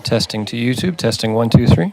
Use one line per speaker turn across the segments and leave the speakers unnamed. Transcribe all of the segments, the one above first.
Testing to YouTube. Testing 1, 2, 3.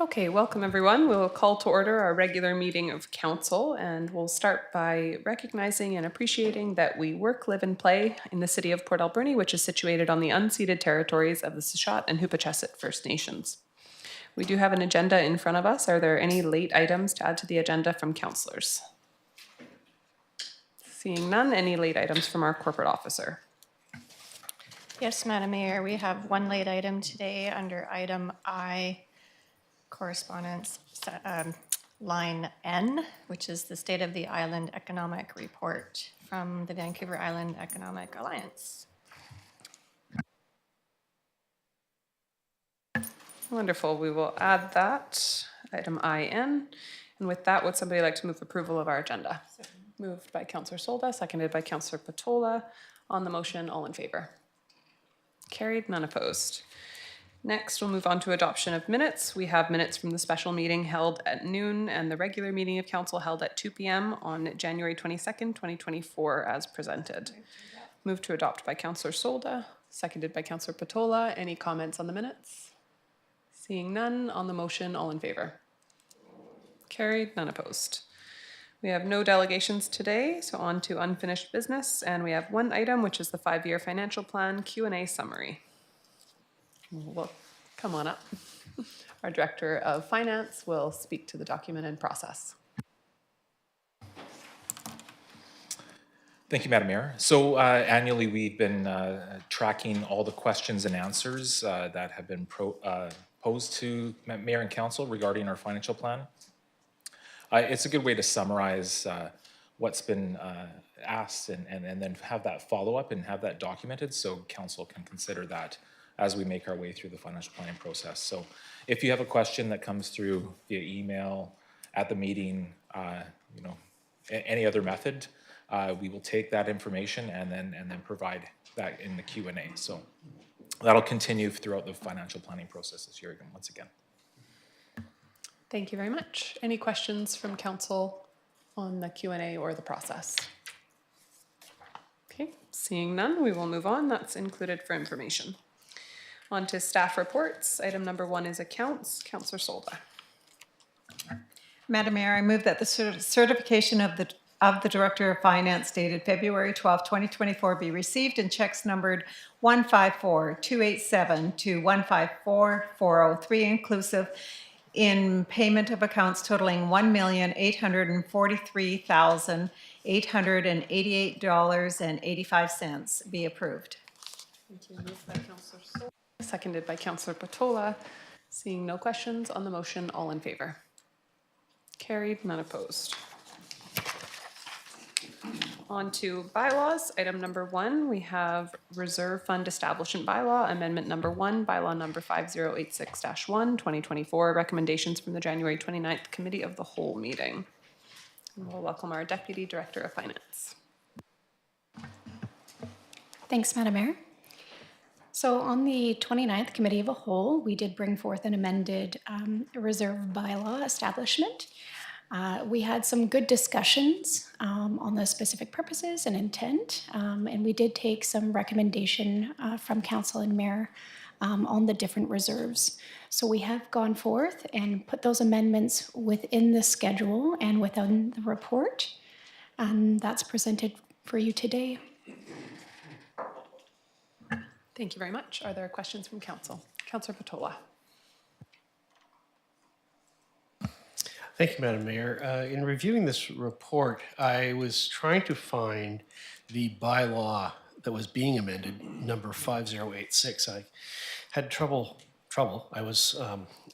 Okay, welcome everyone. We'll call to order our regular meeting of council, and we'll start by recognizing and appreciating that we work, live, and play in the city of Port Alberni, which is situated on the unceded territories of the Sishat and Hoopachesit First Nations. We do have an agenda in front of us. Are there any late items to add to the agenda from councillors? Seeing none, any late items from our corporate officer?
Yes, Madam Mayor, we have one late item today under item I, correspondence, line N, which is the State of the Island Economic Report from the Vancouver Island Economic Alliance.
Wonderful. We will add that, item IN. And with that, would somebody like to move approval of our agenda? Moved by Councillor Solda, seconded by Councillor Patola. On the motion, all in favor? Carried, none opposed. Next, we'll move on to adoption of minutes. We have minutes from the special meeting held at noon and the regular meeting of council held at 2 p.m. on January 22nd, 2024 as presented. Moved to adopt by Councillor Solda, seconded by Councillor Patola. Any comments on the minutes? Seeing none, on the motion, all in favor? Carried, none opposed. We have no delegations today, so on to unfinished business, and we have one item, which is the 5-year financial plan Q&A summary. Well, come on up. Our Director of Finance will speak to the document and process.
Thank you, Madam Mayor. So annually, we've been tracking all the questions and answers that have been posed to Mayor and Council regarding our financial plan. It's a good way to summarize what's been asked and then have that follow-up and have that documented so Council can consider that as we make our way through the financial planning process. So if you have a question that comes through via email, at the meeting, any other method, we will take that information and then provide that in the Q&A. So that'll continue throughout the financial planning process this year once again.
Thank you very much. Any questions from council on the Q&A or the process? Okay, seeing none, we will move on. That's included for information. On to staff reports. Item number 1 is accounts. Councillor Solda.
Madam Mayor, I move that the certification of the Director of Finance dated February 12, 2024 be received and checks numbered 154-287 to 154-403 inclusive in payment of accounts totaling $1,843,888.85 be approved.
Thank you. Moved by Councillor Solda, seconded by Councillor Patola. Seeing no questions on the motion, all in favor? Carried, none opposed. On to bylaws. Item number 1, we have Reserve Fund Establishment Bylaw, Amendment number 1, Bylaw number 5086-1, 2024, recommendations from the January 29th Committee of the Whole meeting. And we'll welcome our Deputy Director of Finance.
Thanks, Madam Mayor. So on the 29th Committee of the Whole, we did bring forth an amended reserve bylaw establishment. We had some good discussions on the specific purposes and intent, and we did take some recommendation from Council and Mayor on the different reserves. So we have gone forth and put those amendments within the schedule and within the report, and that's presented for you today.
Thank you very much. Are there questions from Council? Councillor Patola.
Thank you, Madam Mayor. In reviewing this report, I was trying to find the bylaw that was being amended, number 5086. I had trouble. I was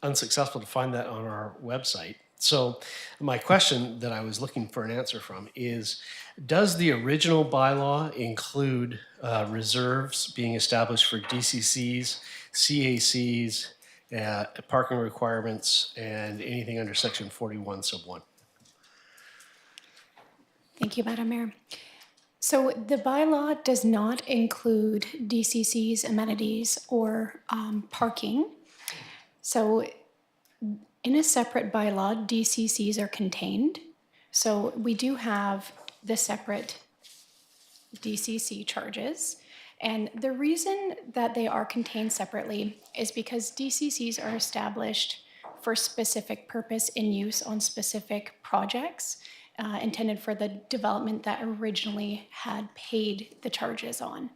unsuccessful to find that on our website. So my question that I was looking for an answer from is, does the original bylaw include reserves being established for DCCs, CACs, parking requirements, and anything under section 41 sub 1?
Thank you, Madam Mayor. So the bylaw does not include DCC's amenities or parking. So in a separate bylaw, DCCs are contained. So we do have the separate DCC charges. And the reason that they are contained separately is because DCCs are established for specific purpose in use on specific projects intended for the development that originally had paid the charges on.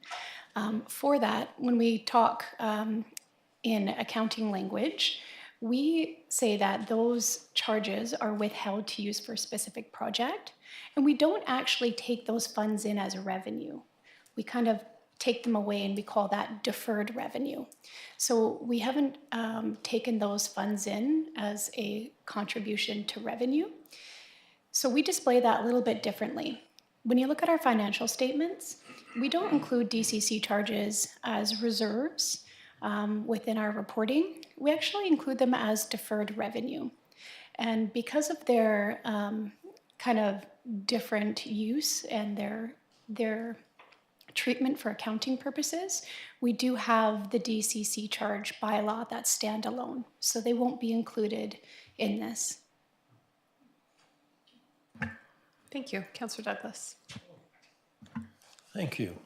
For that, when we talk in accounting language, we say that those charges are withheld to use for a specific project, and we don't actually take those funds in as revenue. We kind of take them away and we call that deferred revenue. So we haven't taken those funds in as a contribution to revenue. So we display that a little bit differently. When you look at our financial statements, we don't include DCC charges as reserves within our reporting. We actually include them as deferred revenue. And because of their kind of different use and their treatment for accounting purposes, we do have the DCC charge bylaw that's standalone, so they won't be included in this.
Thank you. Councillor Douglas.
Thank you.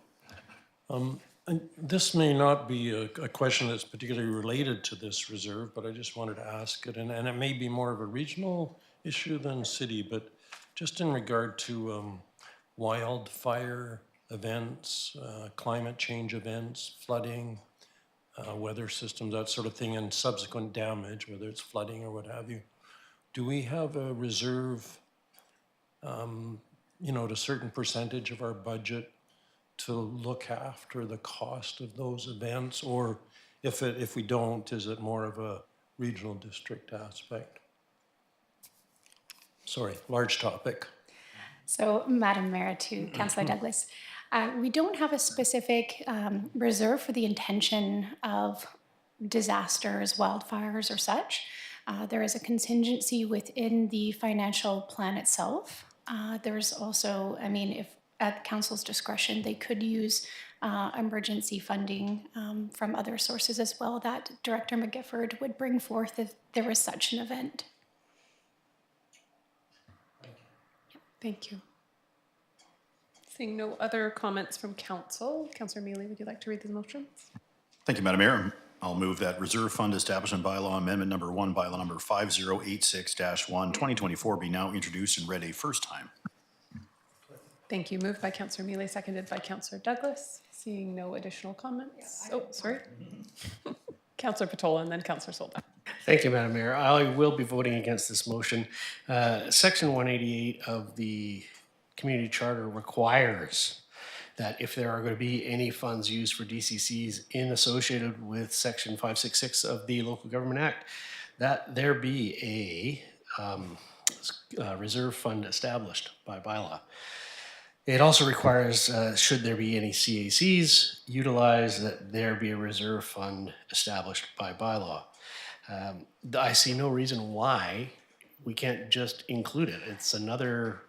And this may not be a question that's particularly related to this reserve, but I just wanted to ask it, and it may be more of a regional issue than city, but just in regard to wildfire events, climate change events, flooding, weather systems, that sort of thing, and subsequent damage, whether it's flooding or what have you. Do we have a reserve, you know, at a certain percentage of our budget to look after the cost of those events? Or if we don't, is it more of a regional district aspect? Sorry, large topic.
So, Madam Mayor, to Councillor Douglas, we don't have a specific reserve for the intention of disasters, wildfires, or such. There is a contingency within the financial plan itself. There's also, I mean, if at council's discretion, they could use emergency funding from other sources as well that Director McGifford would bring forth if there was such an event.
Thank you. Seeing no other comments from council, Councillor Mealy, would you like to read the motions?
Thank you, Madam Mayor. I'll move that Reserve Fund Establishment Bylaw Amendment Number 1, Bylaw Number 5086-1, 2024 be now introduced and read a first time.
Thank you. Moved by Councillor Mealy, seconded by Councillor Douglas. Seeing no additional comments. Oh, sorry. Councillor Patola and then Councillor Solda.
Thank you, Madam Mayor. I will be voting against this motion. Section 188 of the Community Charter requires that if there are going to be any funds used for DCCs associated with Section 566 of the Local Government Act, that there be a reserve fund established by bylaw. It also requires, should there be any CACs utilized, that there be a reserve fund established by bylaw. I see no reason why we can't just include it. It's another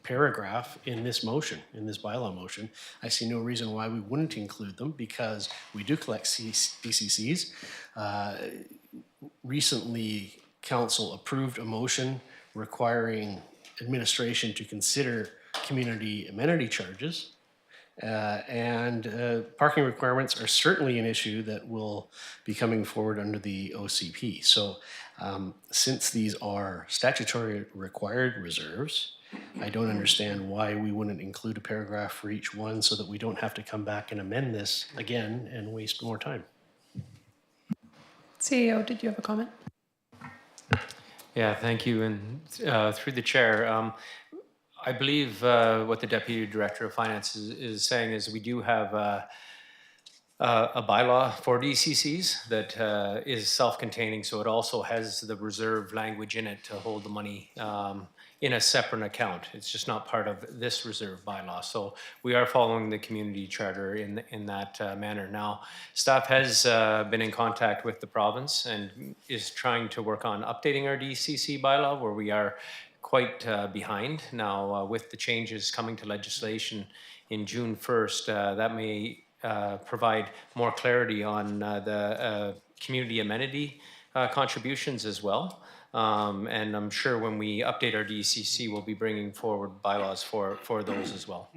paragraph in this motion, in this bylaw motion. I see no reason why we wouldn't include them because we do collect DCCs. Recently, council approved a motion requiring administration to consider community amenity charges. And parking requirements are certainly an issue that will be coming forward under the OCP. So since these are statutory required reserves, I don't understand why we wouldn't include a paragraph for each one so that we don't have to come back and amend this again and waste more time.
CEO, did you have a comment?
Yeah, thank you. And through the chair, I believe what the Deputy Director of Finance is saying is we do have a bylaw for DCCs that is self-containing, so it also has the reserve language in it to hold the money in a separate account. It's just not part of this reserve bylaw. So we are following the community charter in that manner. Now, staff has been in contact with the province and is trying to work on updating our DCC bylaw where we are quite behind. Now, with the changes coming to legislation in June 1st, that may provide more clarity on the community amenity contributions as well. And I'm sure when we update our DCC, we'll be bringing forward bylaws for those as well.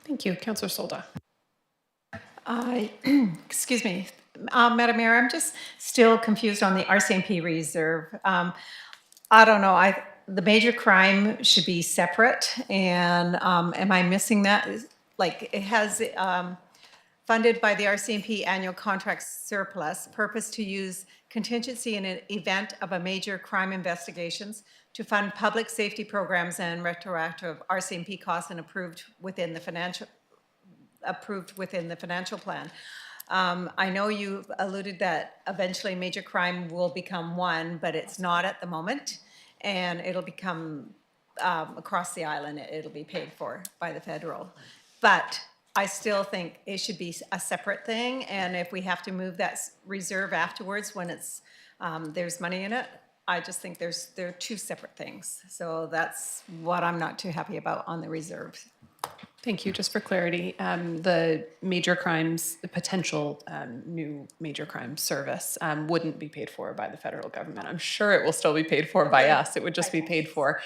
Thank you. Councillor Solda.
Excuse me. Madam Mayor, I'm just still confused on the RCMP reserve. I don't know, the major crime should be separate, and am I missing that? Like, it has funded by the RCMP annual contract surplus, purpose to use contingency in an event of a major crime investigations to fund public safety programs and retroactive RCMP costs and approved within the financial plan. I know you alluded that eventually major crime will become one, but it's not at the moment. And it'll become, across the island, it'll be paid for by the federal. But I still think it should be a separate thing. And if we have to move that reserve afterwards when it's, there's money in it, I just think they're two separate things. So that's what I'm not too happy about on the reserves.
Thank you. Just for clarity, the major crimes, the potential new major crime service wouldn't be paid for by the federal government. I'm sure it will still be paid for by us. It would just be paid for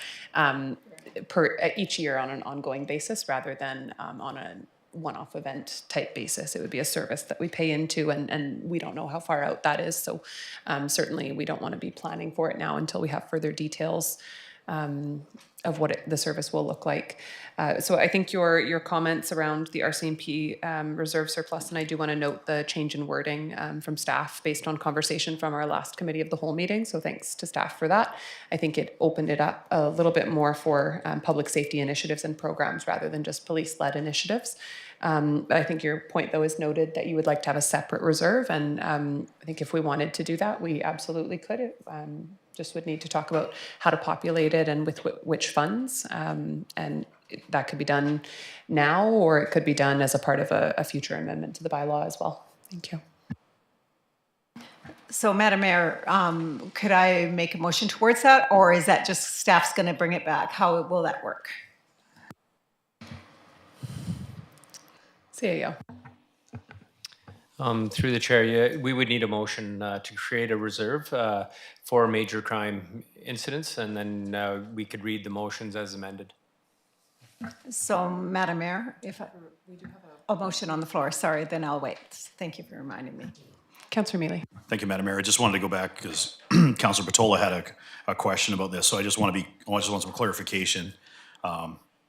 each year on an ongoing basis rather than on a one-off event type basis. It would be a service that we pay into, and we don't know how far out that is. So certainly we don't want to be planning for it now until we have further details of what the service will look like. So I think your comments around the RCMP reserve surplus, and I do want to note the change in wording from staff based on conversation from our last committee of the whole meeting. So thanks to staff for that. I think it opened it up a little bit more for public safety initiatives and programs rather than just police-led initiatives. But I think your point, though, is noted that you would like to have a separate reserve. And I think if we wanted to do that, we absolutely could. Just would need to talk about how to populate it and with which funds. And that could be done now, or it could be done as a part of a future amendment to the bylaw as well. Thank you.
So, Madam Mayor, could I make a motion towards that, or is that just staff's going to bring it back? How will that work?
CAO.
Through the chair, yeah, we would need a motion to create a reserve for major crime incidents, and then we could read the motions as amended.
So, Madam Mayor, if we do have a motion on the floor, sorry, then I'll wait. Thank you for reminding me.
Councillor Mealy.
Thank you, Madam Mayor. I just wanted to go back because Councillor Patola had a question about this, so I just want some clarification.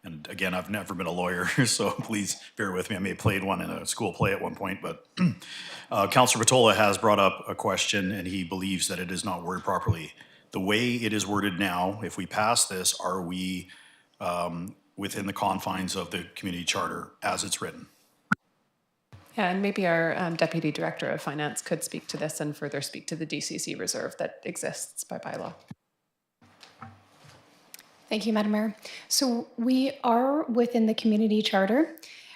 And again, I've never been a lawyer, so please bear with me. I may have played one in a school play at one point, but Councillor Patola has brought up a question, and he believes that it is not worded properly. The way it is worded now, if we pass this, are we within the confines of the community charter as it's written?
Yeah, and maybe our Deputy Director of Finance could speak to this and further speak to the DCC reserve that exists by bylaw.
Thank you, Madam Mayor. So we are within the community charter.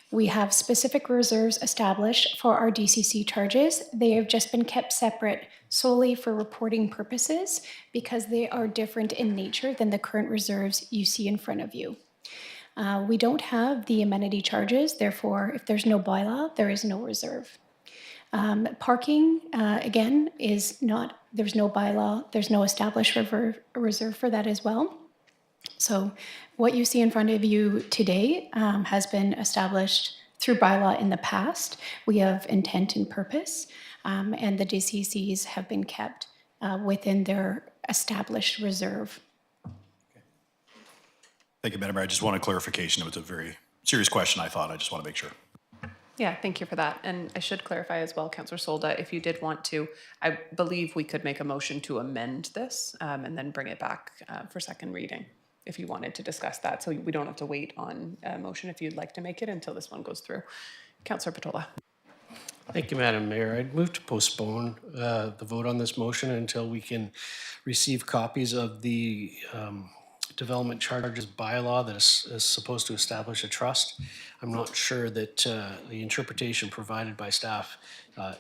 We have specific reserves established for our DCC charges. They have just been kept separate solely for reporting purposes because they are different in nature than the current reserves you see in front of you. We don't have the amenity charges, therefore, if there's no bylaw, there is no reserve. Parking, again, is not, there's no bylaw, there's no established reserve for that as well. So what you see in front of you today has been established through bylaw in the past. We have intent and purpose, and the DCCs have been kept within their established reserve.
Thank you, Madam Mayor. I just wanted clarification. It was a very serious question, I thought. I just want to make sure.
Yeah, thank you for that. And I should clarify as well, Councillor Solda, if you did want to, I believe we could make a motion to amend this and then bring it back for second reading if you wanted to discuss that. So we don't have to wait on a motion if you'd like to make it until this one goes through. Councillor Patola.
Thank you, Madam Mayor. I'd move to postpone the vote on this motion until we can receive copies of the development charges bylaw that is supposed to establish a trust. I'm not sure that the interpretation provided by staff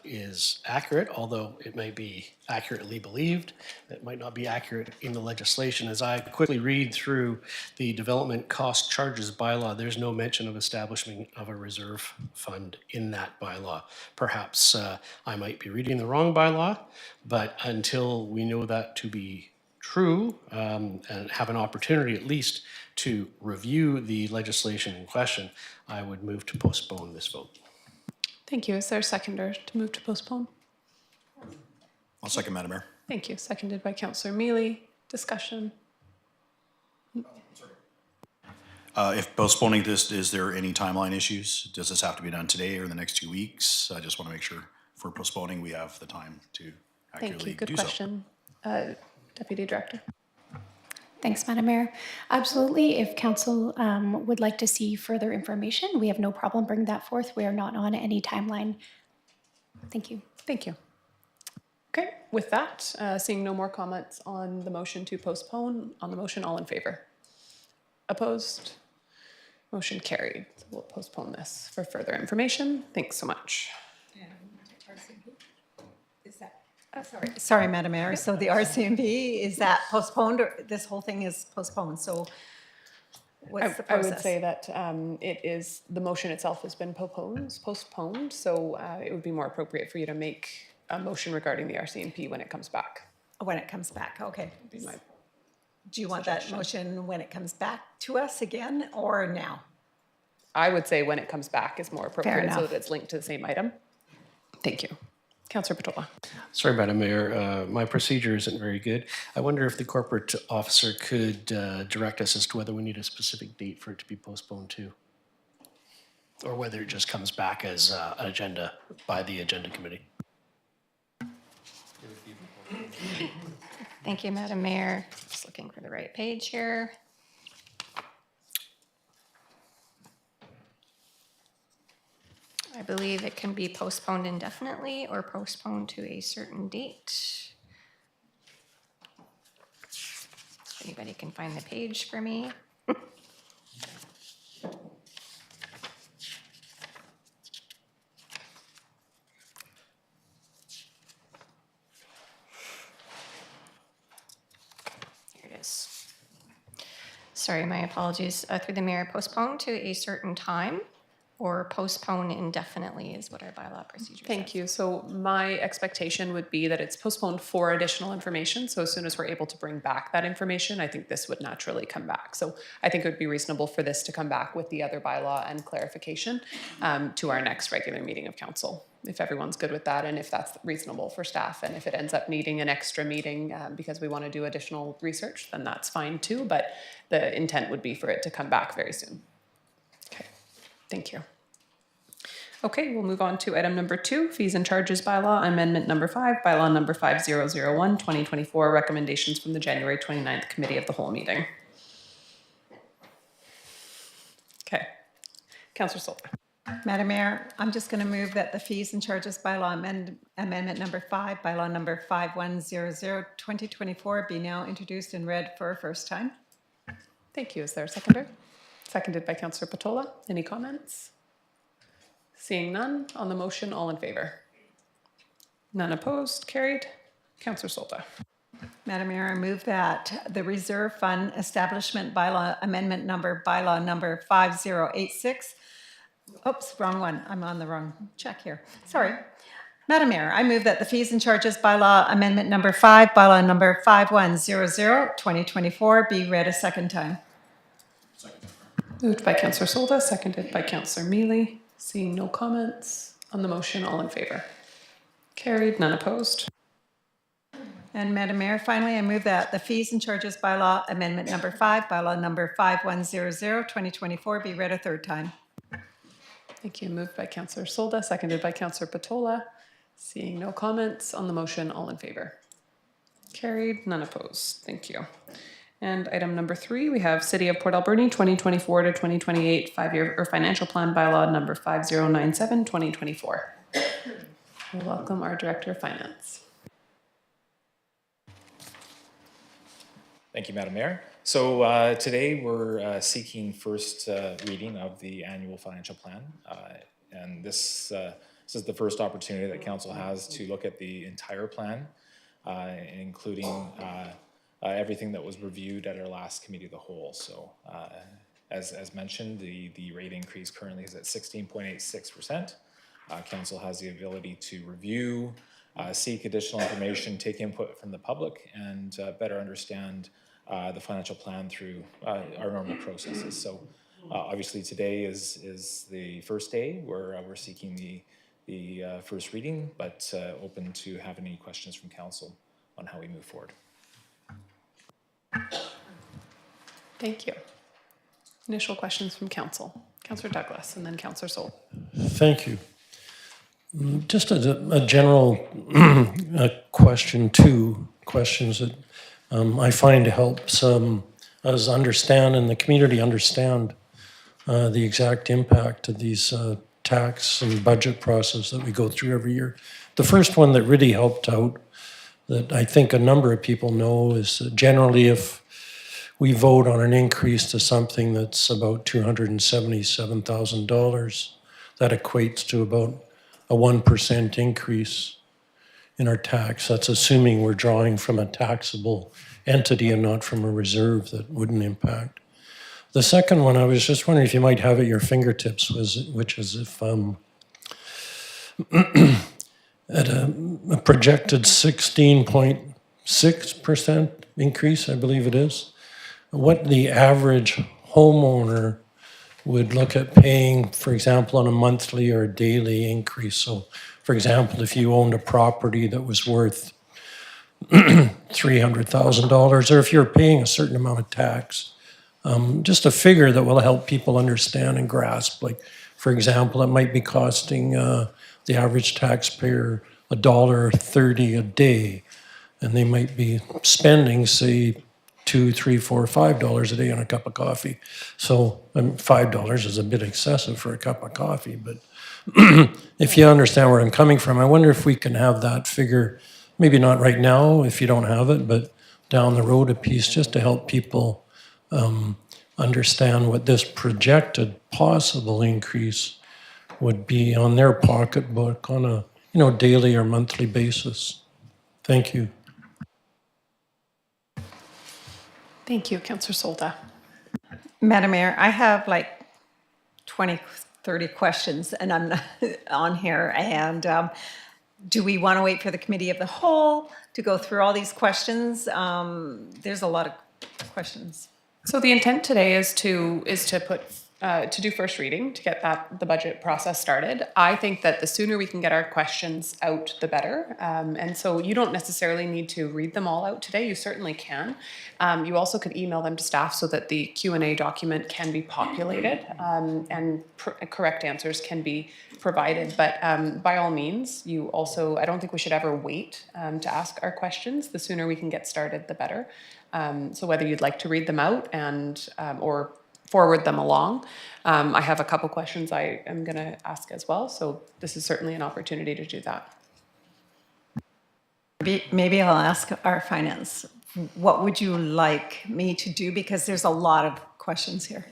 is accurate, although it may be accurately believed. It might not be accurate in the legislation. As I quickly read through the development cost charges bylaw, there's no mention of establishment of a reserve fund in that bylaw. Perhaps I might be reading the wrong bylaw, but until we know that to be true and have an opportunity at least to review the legislation in question, I would move to postpone this vote.
Thank you. Is there a seconder to move to postpone?
I'll second, Madam Mayor.
Thank you. Seconded by Councillor Mealy. Discussion.
If postponing this, is there any timeline issues? Does this have to be done today or the next 2 weeks? I just want to make sure for postponing, we have the time to
Thank you.
accurately
Good
do so.
question. Deputy Director.
Thanks, Madam Mayor. Absolutely. If council would like to see further information, we have no problem bringing that forth. We are not on any timeline. Thank you.
Thank you. Okay, with that, seeing no more comments on the motion to postpone, on the motion, all in favor? Opposed? Motion carried. So we'll postpone this for further information. Thanks so much.
Is that, sorry, Madam Mayor, so the RCMP, is that postponed, or this whole thing is postponed, so what's the
I
process?
would say that it is, the motion itself has been postponed, so it would be more appropriate for you to make a motion regarding the RCMP when it comes back.
When it comes back, okay.
Be my-
Do you want that motion when it comes back to us again, or now?
I would say when it comes back is more appropriate so
enough.
that it's linked to the same item. Thank you. Councillor Patola.
Sorry, Madam Mayor, my procedure isn't very good. I wonder if the corporate officer could direct us as to whether we need a specific date for it to be postponed to, or whether it just comes back as an agenda by the agenda committee.
Thank you, Madam Mayor. Just looking for the right page here. I believe it can be postponed indefinitely or postponed to a certain date. If anybody can find the page for me. Here it is. Sorry, my apologies. Through the mayor, postpone to a certain time or postpone indefinitely is what our bylaw procedure says.
Thank you. So my expectation would be that it's postponed for additional information. So as soon as we're able to bring back that information, I think this would naturally come back. So I think it would be reasonable for this to come back with the other bylaw and clarification to our next regular meeting of council, if everyone's good with that and if that's reasonable for staff. And if it ends up needing an extra meeting because we want to do additional research, then that's fine too. But the intent would be for it to come back very soon. Okay, thank you. Okay, we'll move on to item number 2, fees and charges bylaw, amendment number 5, bylaw number 5001, 2024, recommendations from the January 29th Committee of the Whole meeting. Okay, Councillor Solter.
Madam Mayor, I'm just going to move that the fees and charges bylaw amendment number 5, bylaw number 5100, 2024 be now introduced and read for a first time.
Thank you. Is there a seconder? Seconded by Councillor Patola. Any comments? Seeing none, on the motion, all in favor? None opposed, carried. Councillor Solta.
Madam Mayor, I move that the Reserve Fund Establishment Bylaw Amendment number, bylaw number 5086. Oops, wrong one. I'm on the wrong check here. Sorry. Madam Mayor, I move that the fees and charges bylaw amendment number 5, bylaw number 5100, 2024 be read a second time.
Moved by Councillor Solta, seconded by Councillor Mealy. Seeing no comments on the motion, all in favor? Carried, none opposed.
And Madam Mayor, finally, I move that the fees and charges bylaw amendment number 5, bylaw number 5100, 2024 be read a third time.
Thank you. Moved by Councillor Solda, seconded by Councillor Patola. Seeing no comments on the motion, all in favor? Carried, none opposed. Thank you. And item number 3, we have City of Port Alberni 2024 to 2028 5-year or financial plan bylaw number 5097, 2024. We'll welcome our Director of Finance.
Thank you, Madam Mayor. So today we're seeking first reading of the annual financial plan. And this is the first opportunity that council has to look at the entire plan, including everything that was reviewed at our last committee of the whole. So as mentioned, the rate increase currently is at 16.86%. Council has the ability to review, seek additional information, take input from the public, and better understand the financial plan through our normal processes. So obviously today is the first day where we're seeking the first reading, but open to having any questions from council on how we move forward.
Thank you. Initial questions from council. Councillor Douglas and then Councillor Soul.
Thank you. Just a general question, two questions that I find helps us understand and the community understand the exact impact of these tax and budget process that we go through every year. The first one that really helped out, that I think a number of people know, is generally if we vote on an increase to something that's about $277,000, that equates to about a 1% increase in our tax. That's assuming we're drawing from a taxable entity and not from a reserve that wouldn't impact. The second one, I was just wondering if you might have at your fingertips, which is if at a projected 16.6% increase, I believe it is, what the average homeowner would look at paying, for example, on a monthly or a daily increase. So, for example, if you owned a property that was worth $300,000, or if you're paying a certain amount of tax, just a figure that will help people understand and grasp. Like, for example, it might be costing the average taxpayer $1.30 a day, and they might be spending, say, $2, $3, $4, $5 a day on a cup of coffee. So $5 is a bit excessive for a cup of coffee, but if you understand where I'm coming from, I wonder if we can have that figure, maybe not right now if you don't have it, but down the road a piece, just to help people understand what this projected possible increase would be on their pocketbook on a daily or monthly basis. Thank you.
Thank you, Councillor Solda.
Madam Mayor, I have like 20, 30 questions and I'm not on here. And do we want to wait for the committee of the whole to go through all these questions? There's a lot of questions.
So the intent today is to do first reading, to get the budget process started. I think that the sooner we can get our questions out, the better. And so you don't necessarily need to read them all out today. You certainly can. You also could email them to staff so that the Q&A document can be populated and correct answers can be provided. But by all means, I don't think we should ever wait to ask our questions. The sooner we can get started, the better. So whether you'd like to read them out and or forward them along. I have a couple questions I am going to ask as well, so this is certainly an opportunity to do that.
Maybe I'll ask our finance, what would you like me to do? Because there's a lot of questions here.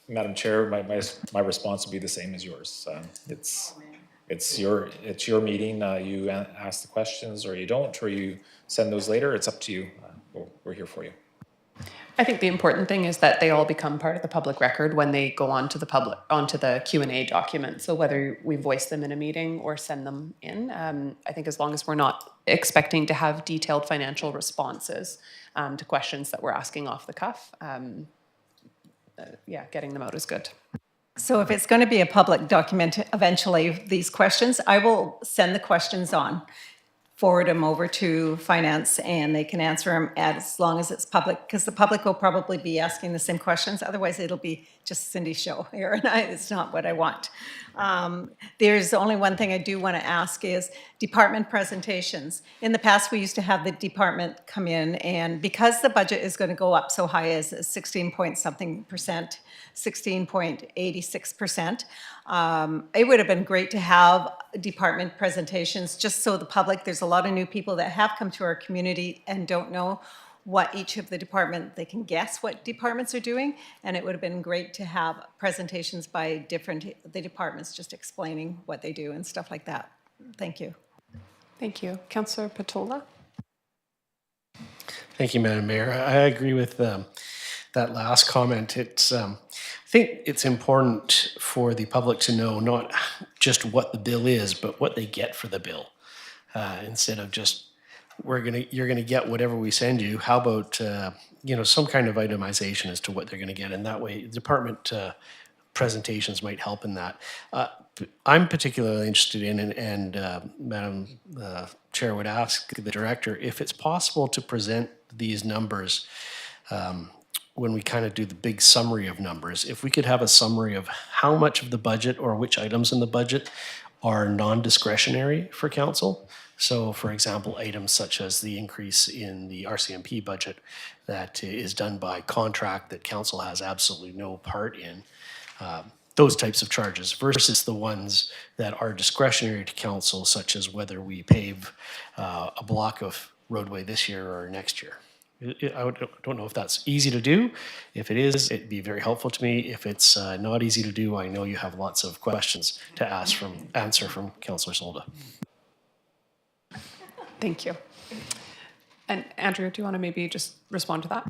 Madam Chair, my response would be the same as yours. It's your meeting. You ask the questions, or you don't, or you send those later. It's up to you. We're here for you.
I think the important thing is that they all become part of the public record when they go onto the Q&A document. So whether we voice them in a meeting or send them in, I think as long as we're not expecting to have detailed financial responses to questions that we're asking off the cuff, getting them out is good.
So if it's going to be a public document eventually, these questions, I will send the questions on, forward them over to finance, and they can answer them as long as it's public, because the public will probably be asking the same questions. Otherwise, it'll be just Cindy's show here, and it's not what I want. There's only one thing I do want to ask is department presentations. In the past, we used to have the department come in, and because the budget is going to go up so high as 16 point something percent, 16.86%, it would have been great to have department presentations just so the public, there's a lot of new people that have come to our community and don't know what each of the department, they can guess what departments are doing, and it would have been great to have presentations by the departments just explaining what they do and stuff like that. Thank you.
Thank you. Councillor Patola?
Thank you, Madam Mayor. I agree with that last comment. I think it's important for the public to know not just what the bill is, but what they get for the bill. Instead of just, you're gonna get whatever we send you. How about some kind of itemization as to what they're gonna get, and that way the department presentations might help in that. I'm particularly interested in, and Madam Chair would ask the director if it's possible to present these numbers when we kind of do the big summary of numbers. If we could have a summary of how much of the budget or which items in the budget are non-discretionary for council. So, for example, items such as the increase in the RCMP budget that is done by contract that council has absolutely no part in. Those types of charges versus the ones that are discretionary to council, such as whether we pave a block of roadway this year or next year. Don't know if that's easy to do. If it is, it'd be very helpful to me. If it's not easy to do, I know you have lots of questions to answer from Councillor Solda.
Thank you. And Andrew, do you want to maybe just respond to that?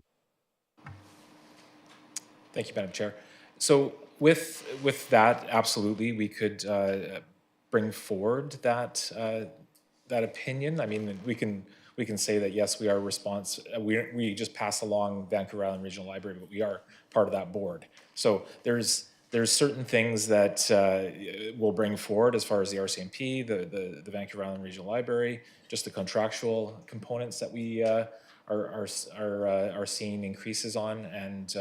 Thank you, Madam Chair. So with that, absolutely, we could bring forward that that opinion. I mean, we can say that yes, we are we just pass along Vancouver Island Regional Library, but we are part of that board. So there's certain things that we'll bring forward as far as the RCMP, the Vancouver Island Regional Library, just the contractual components that we are seeing increases on, and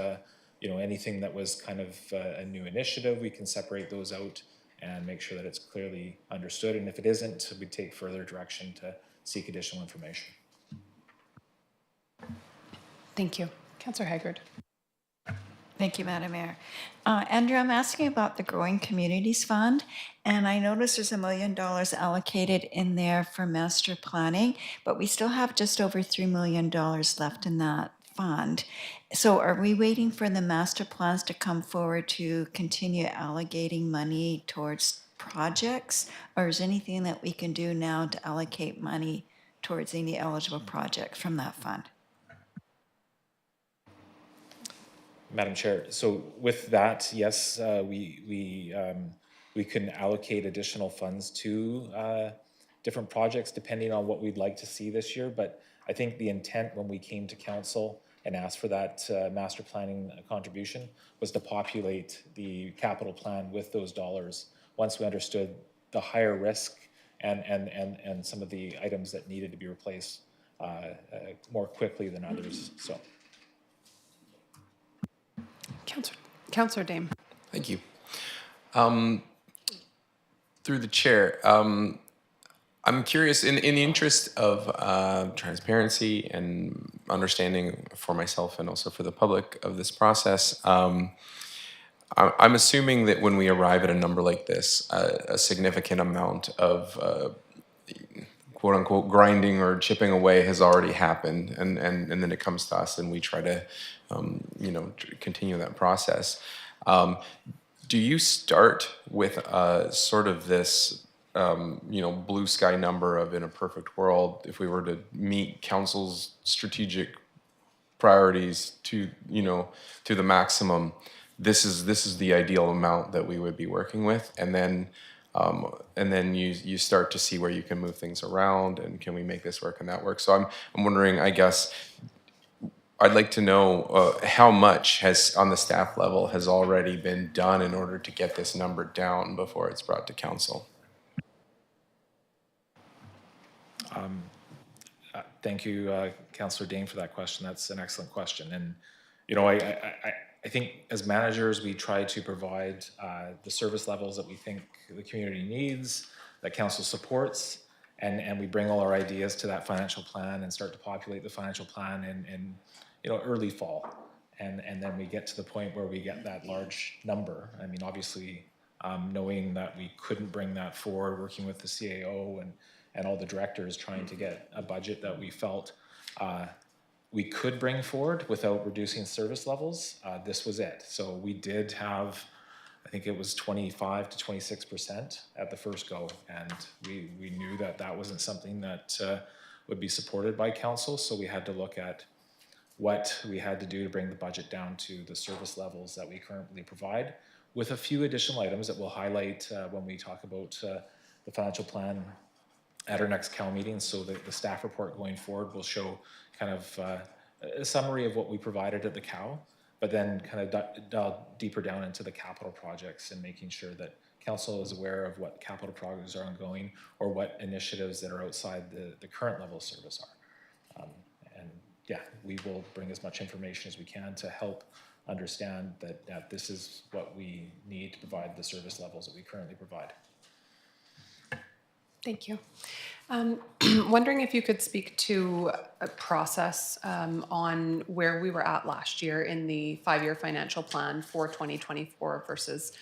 you know, anything that was kind of a new initiative, we can separate those out and make sure that it's clearly understood. And if it isn't, we take further direction to seek additional information.
Thank you. Councillor Haggard.
Thank you, Madam Mayor. Andrew, I'm asking about the Growing Communities Fund, and I noticed there's $1 million allocated in there for master planning, but we still have just over $3 million left in that fund. So are we waiting for the master plans to come forward to continue allocating money towards projects, or is there anything that we can do now to allocate money towards any eligible projects from that fund?
Madam Chair, so with that, yes, we can allocate additional funds to different projects depending on what we'd like to see this year. But I think the intent when we came to council and asked for that master planning contribution was to populate the capital plan with those dollars once we understood the higher risk and some of the items that needed to be replaced more quickly than others. So.
Councillor Dame.
Thank you. Through the chair, I'm curious, in the interest of transparency and understanding for myself and also for the public of this process, I'm assuming that when we arrive at a number like this, a significant amount of quote unquote grinding or chipping away has already happened, and then it comes to us and we try to continue that process. Do you start with sort of this blue sky number of, in a perfect world, if we were to meet council's strategic priorities to the maximum, this is the ideal amount that we would be working with, and then you start to see where you can move things around, and can we make this work and that work? So I'm wondering, I guess, I'd like to know how much has, on the staff level, has already been done in order to get this number down before it's brought to council.
Thank you, Councillor Dane, for that question. That's an excellent question. And, I think as managers, we try to provide the service levels that we think the community needs, that council supports, and we bring all our ideas to that financial plan and start to populate the financial plan in early fall. And then we get to the point where we get that large number. I mean, obviously, knowing that we couldn't bring that forward, working with the CAO and all the directors trying to get a budget that we felt we could bring forward without reducing service levels, this was it. So we did have, I think it was 25 to 26% at the first go, and we knew that that wasn't something that would be supported by council, so we had to look at what we had to do to bring the budget down to the service levels that we currently provide, with a few additional items that we'll highlight when we talk about the financial plan at our next CAL meeting. So the staff report going forward will show kind of a summary of what we provided at the CAL, but then kind of dial deeper down into the capital projects and making sure that council is aware of what capital projects are ongoing or what initiatives that are outside the current level of service are. And yeah, we will bring as much information as we can to help understand that this is what we need to provide the service levels that we currently provide.
Thank you. Wondering if you could speak to a process on where we were at last year in the 5-year financial plan for 2024 versus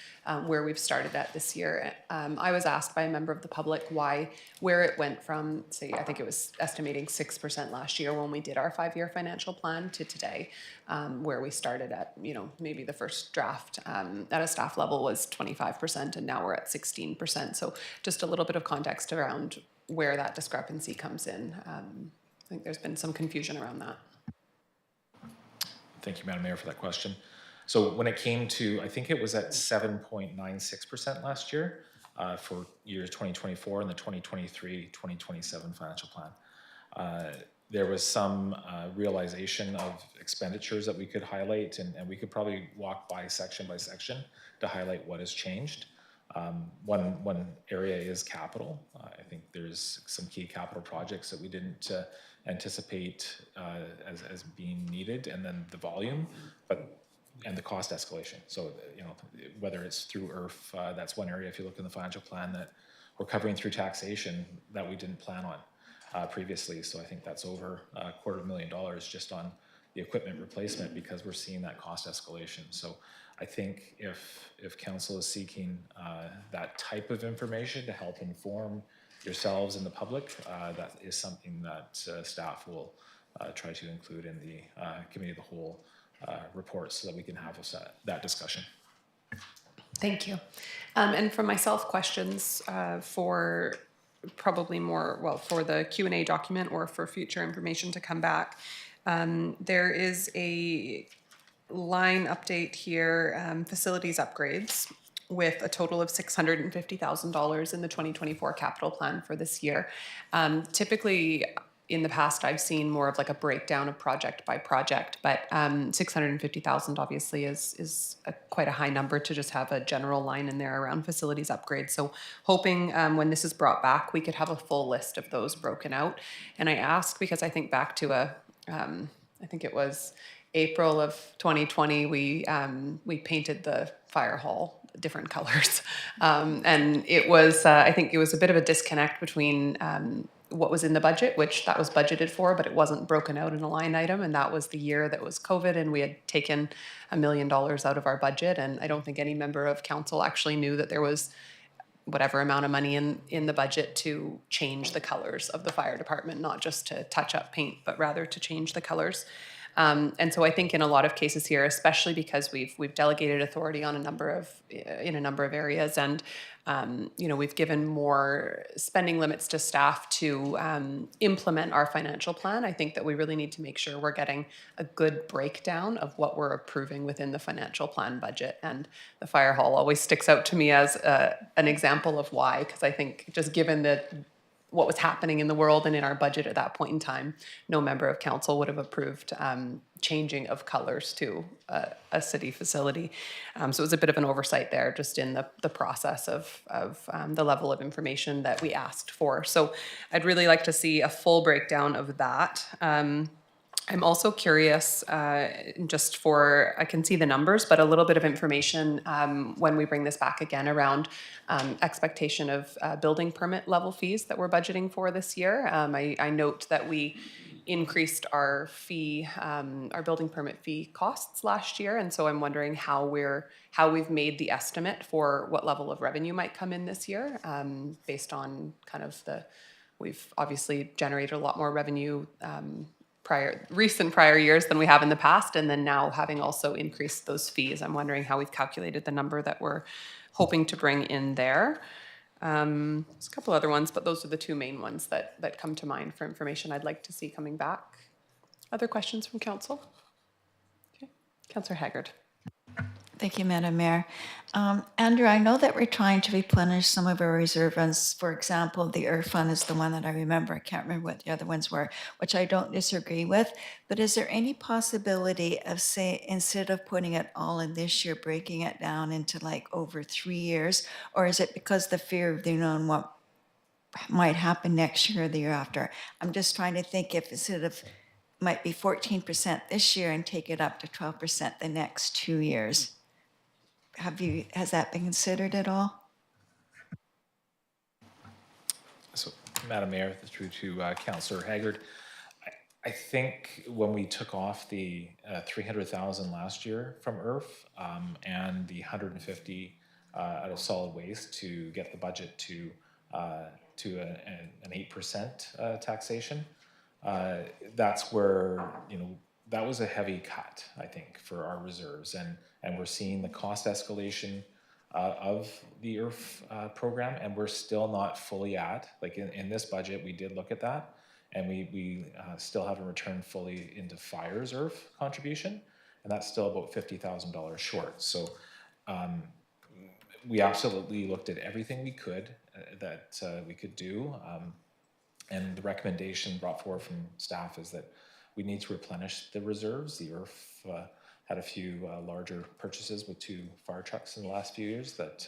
where we've started at this year. I was asked by a member of the public where it went from, say, I think it was estimating 6% last year when we did our 5-year financial plan to today, where we started at, maybe the first draft at a staff level was 25% and now we're at 16%. So just a little bit of context around where that discrepancy comes in. I think there's been some confusion around that.
Thank you, Madam Mayor, for that question. So when it came to, I think it was at 7.96% last year for years 2024 and the 2023-2027 financial plan. There was some realization of expenditures that we could highlight, and we could probably walk by section to highlight what has changed. One area is capital. I think there's some key capital projects that we didn't anticipate as being needed, and then the volume, and the cost escalation. So, whether it's through IRF, that's one area, if you look in the financial plan, that we're covering through taxation that we didn't plan on previously. So I think that's over $250,000 just on the equipment replacement because we're seeing that cost escalation. So I think if council is seeking that type of information to help inform yourselves and the public, that is something that staff will try to include in the committee of the whole report so that we can have that discussion.
Thank you. And for myself, questions for probably more, for the Q&A document or for future information to come back. There is a line update here, facilities upgrades, with a total of $650,000 in the 2024 capital plan for this year. Typically, in the past, I've seen more of like a breakdown of project by project, but 650,000 obviously is quite a high number to just have a general line in there around facilities upgrades. So hoping when this is brought back, we could have a full list of those broken out. And I ask because I think back to I think it was April of 2020, we painted the fire hall different colors. And it was, I think it was a bit of a disconnect between what was in the budget, which that was budgeted for, but it wasn't broken out in a line item. And that was the year that was COVID, and we had taken $1 million out of our budget. And I don't think any member of council actually knew that there was whatever amount of money in the budget to change the colors of the fire department, not just to touch up paint, but rather to change the colors. And so I think in a lot of cases here, especially because we've delegated authority on in a number of areas, and we've given more spending limits to staff to implement our financial plan. I think that we really need to make sure we're getting a good breakdown of what we're approving within the financial plan budget. And the fire hall always sticks out to me as an example of why, because I think just given that what was happening in the world and in our budget at that point in time, no member of council would have approved changing of colors to a city facility. So it was a bit of an oversight there, just in the process of the level of information that we asked for. So I'd really like to see a full breakdown of that. I'm also curious, I can see the numbers, but a little bit of information when we bring this back again around expectation of building permit level fees that we're budgeting for this year. I note that we increased our building permit fee costs last year, and so I'm wondering how we've made the estimate for what level of revenue might come in this year, based on kind of we've obviously generated a lot more revenue recent prior years than we have in the past, and then now having also increased those fees. I'm wondering how we've calculated the number that we're hoping to bring in there. There's a couple other ones, but those are the two main ones that come to mind for information I'd like to see coming back. Other questions from council? Okay. Councillor Haggard.
Thank you, Madam Mayor. Andrew, I know that we're trying to replenish some of our reserve funds. For example, the ERF fund is the one that I remember. I can't remember what the other ones were, which I don't disagree with. But is there any possibility of, say, instead of putting it all in this year, breaking it down into like over 3 years? Or is it because the fear of the unknown what might happen next year or the year after? I'm just trying to think if instead of might be 14% this year and take it up to 12% the next 2 years. Has that been considered at all?
So, Madam Mayor, through to Councillor Haggard, I think when we took off the 300,000 last year from ERF and the 150 out of solid waste to get the budget to an 8% taxation, that's where, that was a heavy cut, I think, for our reserves. And we're seeing the cost escalation of the ERF program, and we're still not fully at, like in this budget, we did look at that, and we still haven't returned fully into fire's ERF contribution, and that's still about $50,000 short. So we absolutely looked at everything we could that we could do. And the recommendation brought forward from staff is that we need to replenish the reserves. The ERF had a few larger purchases with 2 fire trucks in the last few years that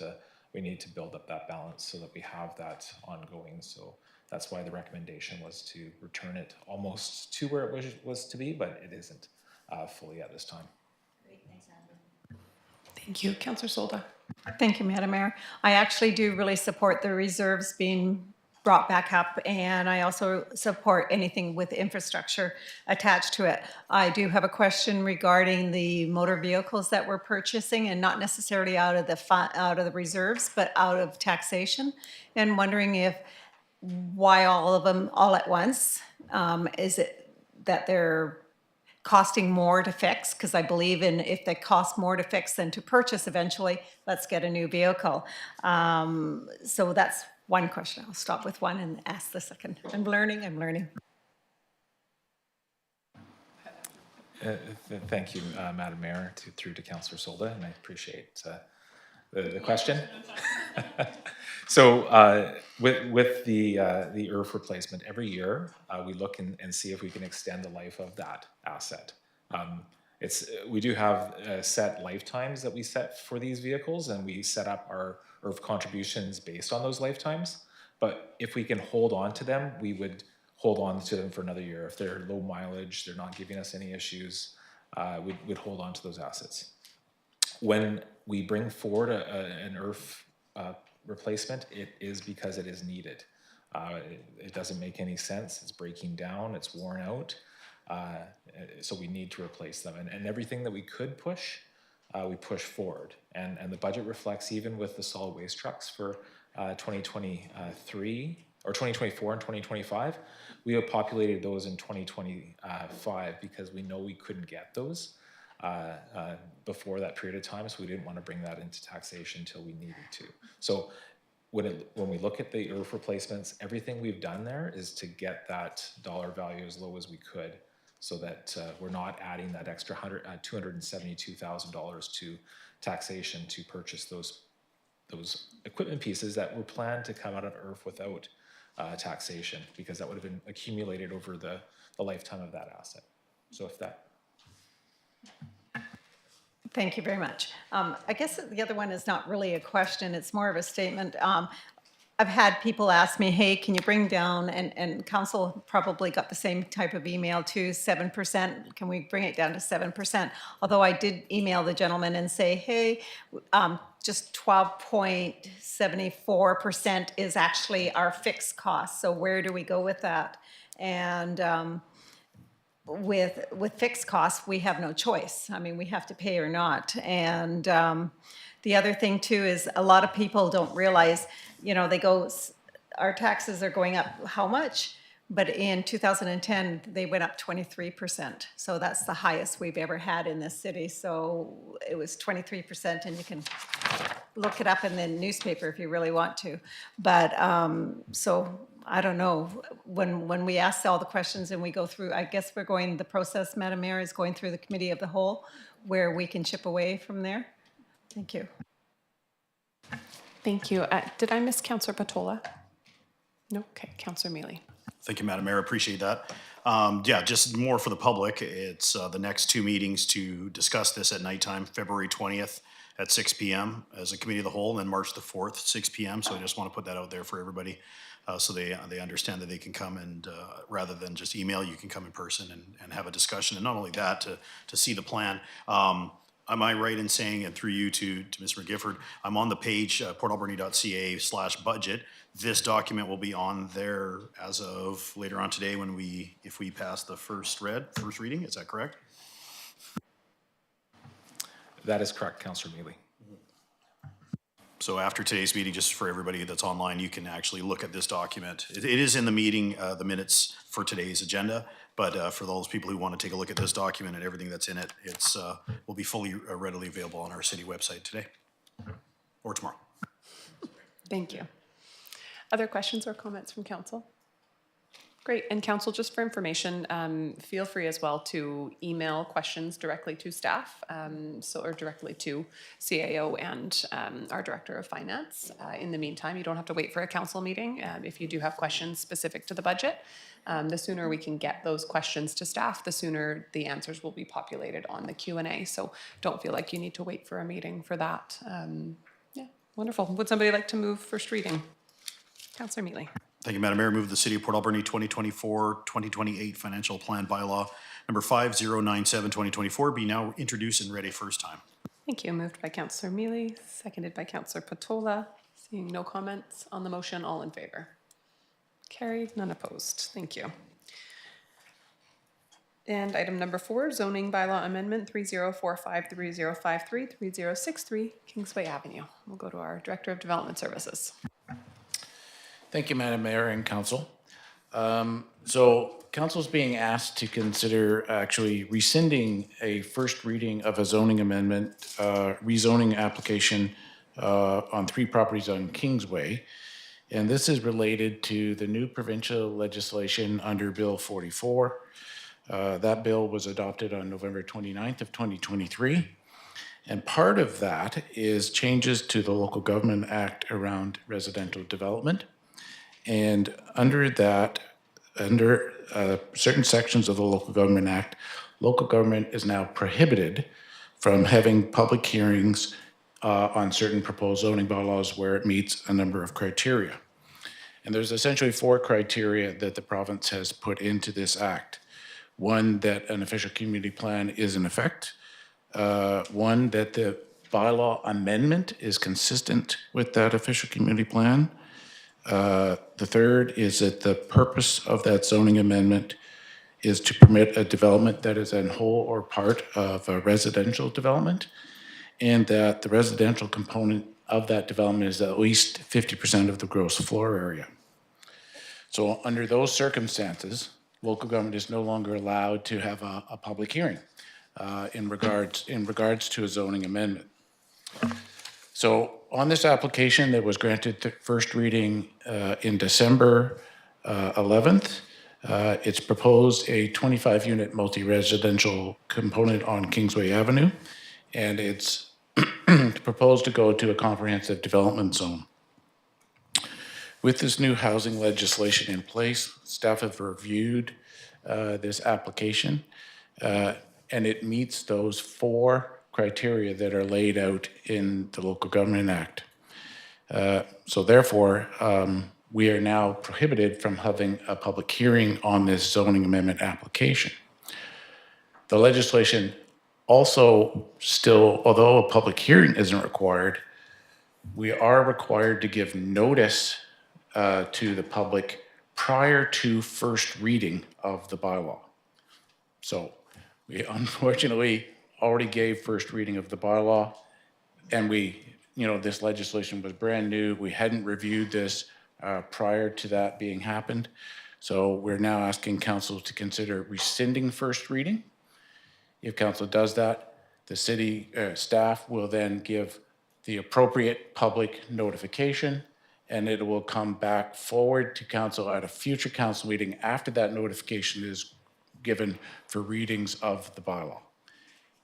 we need to build up that balance so that we have that ongoing. So that's why the recommendation was to return it almost to where it was to be, but it isn't fully at this time.
Thank you. Councillor Solda.
Thank you, Madam Mayor. I actually do really support the reserves being brought back up, and I also support anything with infrastructure attached to it. I do have a question regarding the motor vehicles that we're purchasing, and not necessarily out of the reserves, but out of taxation, and wondering why all of them all at once? Is it that they're costing more to fix? Because I believe if they cost more to fix than to purchase eventually, let's get a new vehicle. So that's one question. I'll stop with one and ask the second. I'm learning.
Thank you, Madam Mayor, through to Councillor Solda, and I appreciate the question. So with the ERF replacement, every year we look and see if we can extend the life of that asset. We do have set lifetimes that we set for these vehicles, and we set up our ERF contributions based on those lifetimes. But if we can hold on to them, we would hold on to them for another year. If they're low mileage, they're not giving us any issues, we'd hold on to those assets. When we bring forward an ERF replacement, it is because it is needed. It doesn't make any sense. It's breaking down, it's worn out. So we need to replace them. And everything that we could push, we push forward. And the budget reflects, even with the solid waste trucks for 2023 or 2024 and 2025, we have populated those in 2025 because we know we couldn't get those before that period of time, so we didn't want to bring that into taxation until we needed to. So when we look at the ERF replacements, everything we've done there is to get that dollar value as low as we could, so that we're not adding that extra $272,000 to taxation to purchase those equipment pieces that were planned to come out of ERF without taxation, because that would have been accumulated over the lifetime of that asset. So if that.
Thank you very much. I guess the other one is not really a question, it's more of a statement. I've had people ask me, hey, can you bring down, and council probably got the same type of email too, 7%, can we bring it down to 7%? Although I did email the gentleman and say, hey, just 12.74% is actually our fixed cost, so where do we go with that? And with fixed costs, we have no choice. I mean, we have to pay or not. And the other thing too is a lot of people don't realize, they go, our taxes are going up how much? But in 2010, they went up 23%. So that's the highest we've ever had in this city. So it was 23%, and you can look it up in the newspaper if you really want to. But so I don't know, when we ask all the questions and we go through, I guess the process, Madam Mayor, is going through the committee of the whole, where we can chip away from there. Thank you.
Thank you. Did I miss Councillor Patola? No? Okay, Councillor Mealy.
Thank you, Madam Mayor. Appreciate that. Yeah, just more for the public. It's the next two meetings to discuss this at nighttime, February 20th at 6 p.m. as a committee of the whole, and then March the 4th, 6 p.m. So I just want to put that out there for everybody so they understand that they can come and rather than just email, you can come in person and have a discussion. And not only that, to see the plan. Am I right in saying, and through you to Mr. McGifford, I'm on the page, portalberni.ca/budget. This document will be on there as of later on today if we pass the first reading, is that correct?
That is correct, Councillor Mealy.
So after today's meeting, just for everybody that's online, you can actually look at this document. It is in the meeting, the minutes for today's agenda, but for those people who want to take a look at this document and everything that's in it, it's will be fully readily available on our city website today or tomorrow.
Thank you. Other questions or comments from council? Great. And council, just for information, feel free as well to email questions directly to staff, or directly to CAO and our Director of Finance. In the meantime, you don't have to wait for a council meeting. If you do have questions specific to the budget, the sooner we can get those questions to staff, the sooner the answers will be populated on the Q&A. So don't feel like you need to wait for a meeting for that. Yeah, wonderful. Would somebody like to move first reading? Councillor Mealy.
Thank you, Madam Mayor. Move the City of Port Alberni 2024-2028 Financial Plan Bylaw number 5097-2024 be now introduced and read a first time.
Thank you. Moved by Councillor Mealy, seconded by Councillor Patola. Seeing no comments on the motion, all in favor? Carried, none opposed. Thank you. And item number 4, zoning bylaw amendment 3045-3053-3063, Kingsway Avenue. We'll go to our Director of Development Services.
Thank you, Madam Mayor and Council. So Council's being asked to consider actually rescinding a first reading of a zoning amendment, rezoning application on 3 properties on Kingsway. And this is related to the new provincial legislation under Bill 44. That bill was adopted on November 29th of 2023. And part of that is changes to the Local Government Act around residential development. And under that, under certain sections of the Local Government Act, local government is now prohibited from having public hearings on certain proposed zoning bylaws where it meets a number of criteria. And there's essentially 4 criteria that the province has put into this act. 1, that an official community plan is in effect. 1, that the bylaw amendment is consistent with that official community plan. The 3rd is that the purpose of that zoning amendment is to permit a development that is in whole or part of a residential development, and that the residential component of that development is at least 50% of the gross floor area. So under those circumstances, local government is no longer allowed to have a public hearing in regards to a zoning amendment. So on this application that was granted the first reading in December 11th, it's proposed a 25-unit multi-residential component on Kingsway Avenue, and it's proposed to go to a comprehensive development zone. With this new housing legislation in place, staff have reviewed this application, and it meets those 4 criteria that are laid out in the Local Government Act. So therefore, we are now prohibited from having a public hearing on this zoning amendment application. The legislation also still, although a public hearing isn't required, we are required to give notice to the public prior to first reading of the bylaw. So we unfortunately already gave first reading of the bylaw, and this legislation was brand new. We hadn't reviewed this prior to that being happened. So we're now asking council to consider rescinding first reading. If council does that, the city staff will then give the appropriate public notification, and it will come back forward to council at a future council meeting after that notification is given for readings of the bylaw.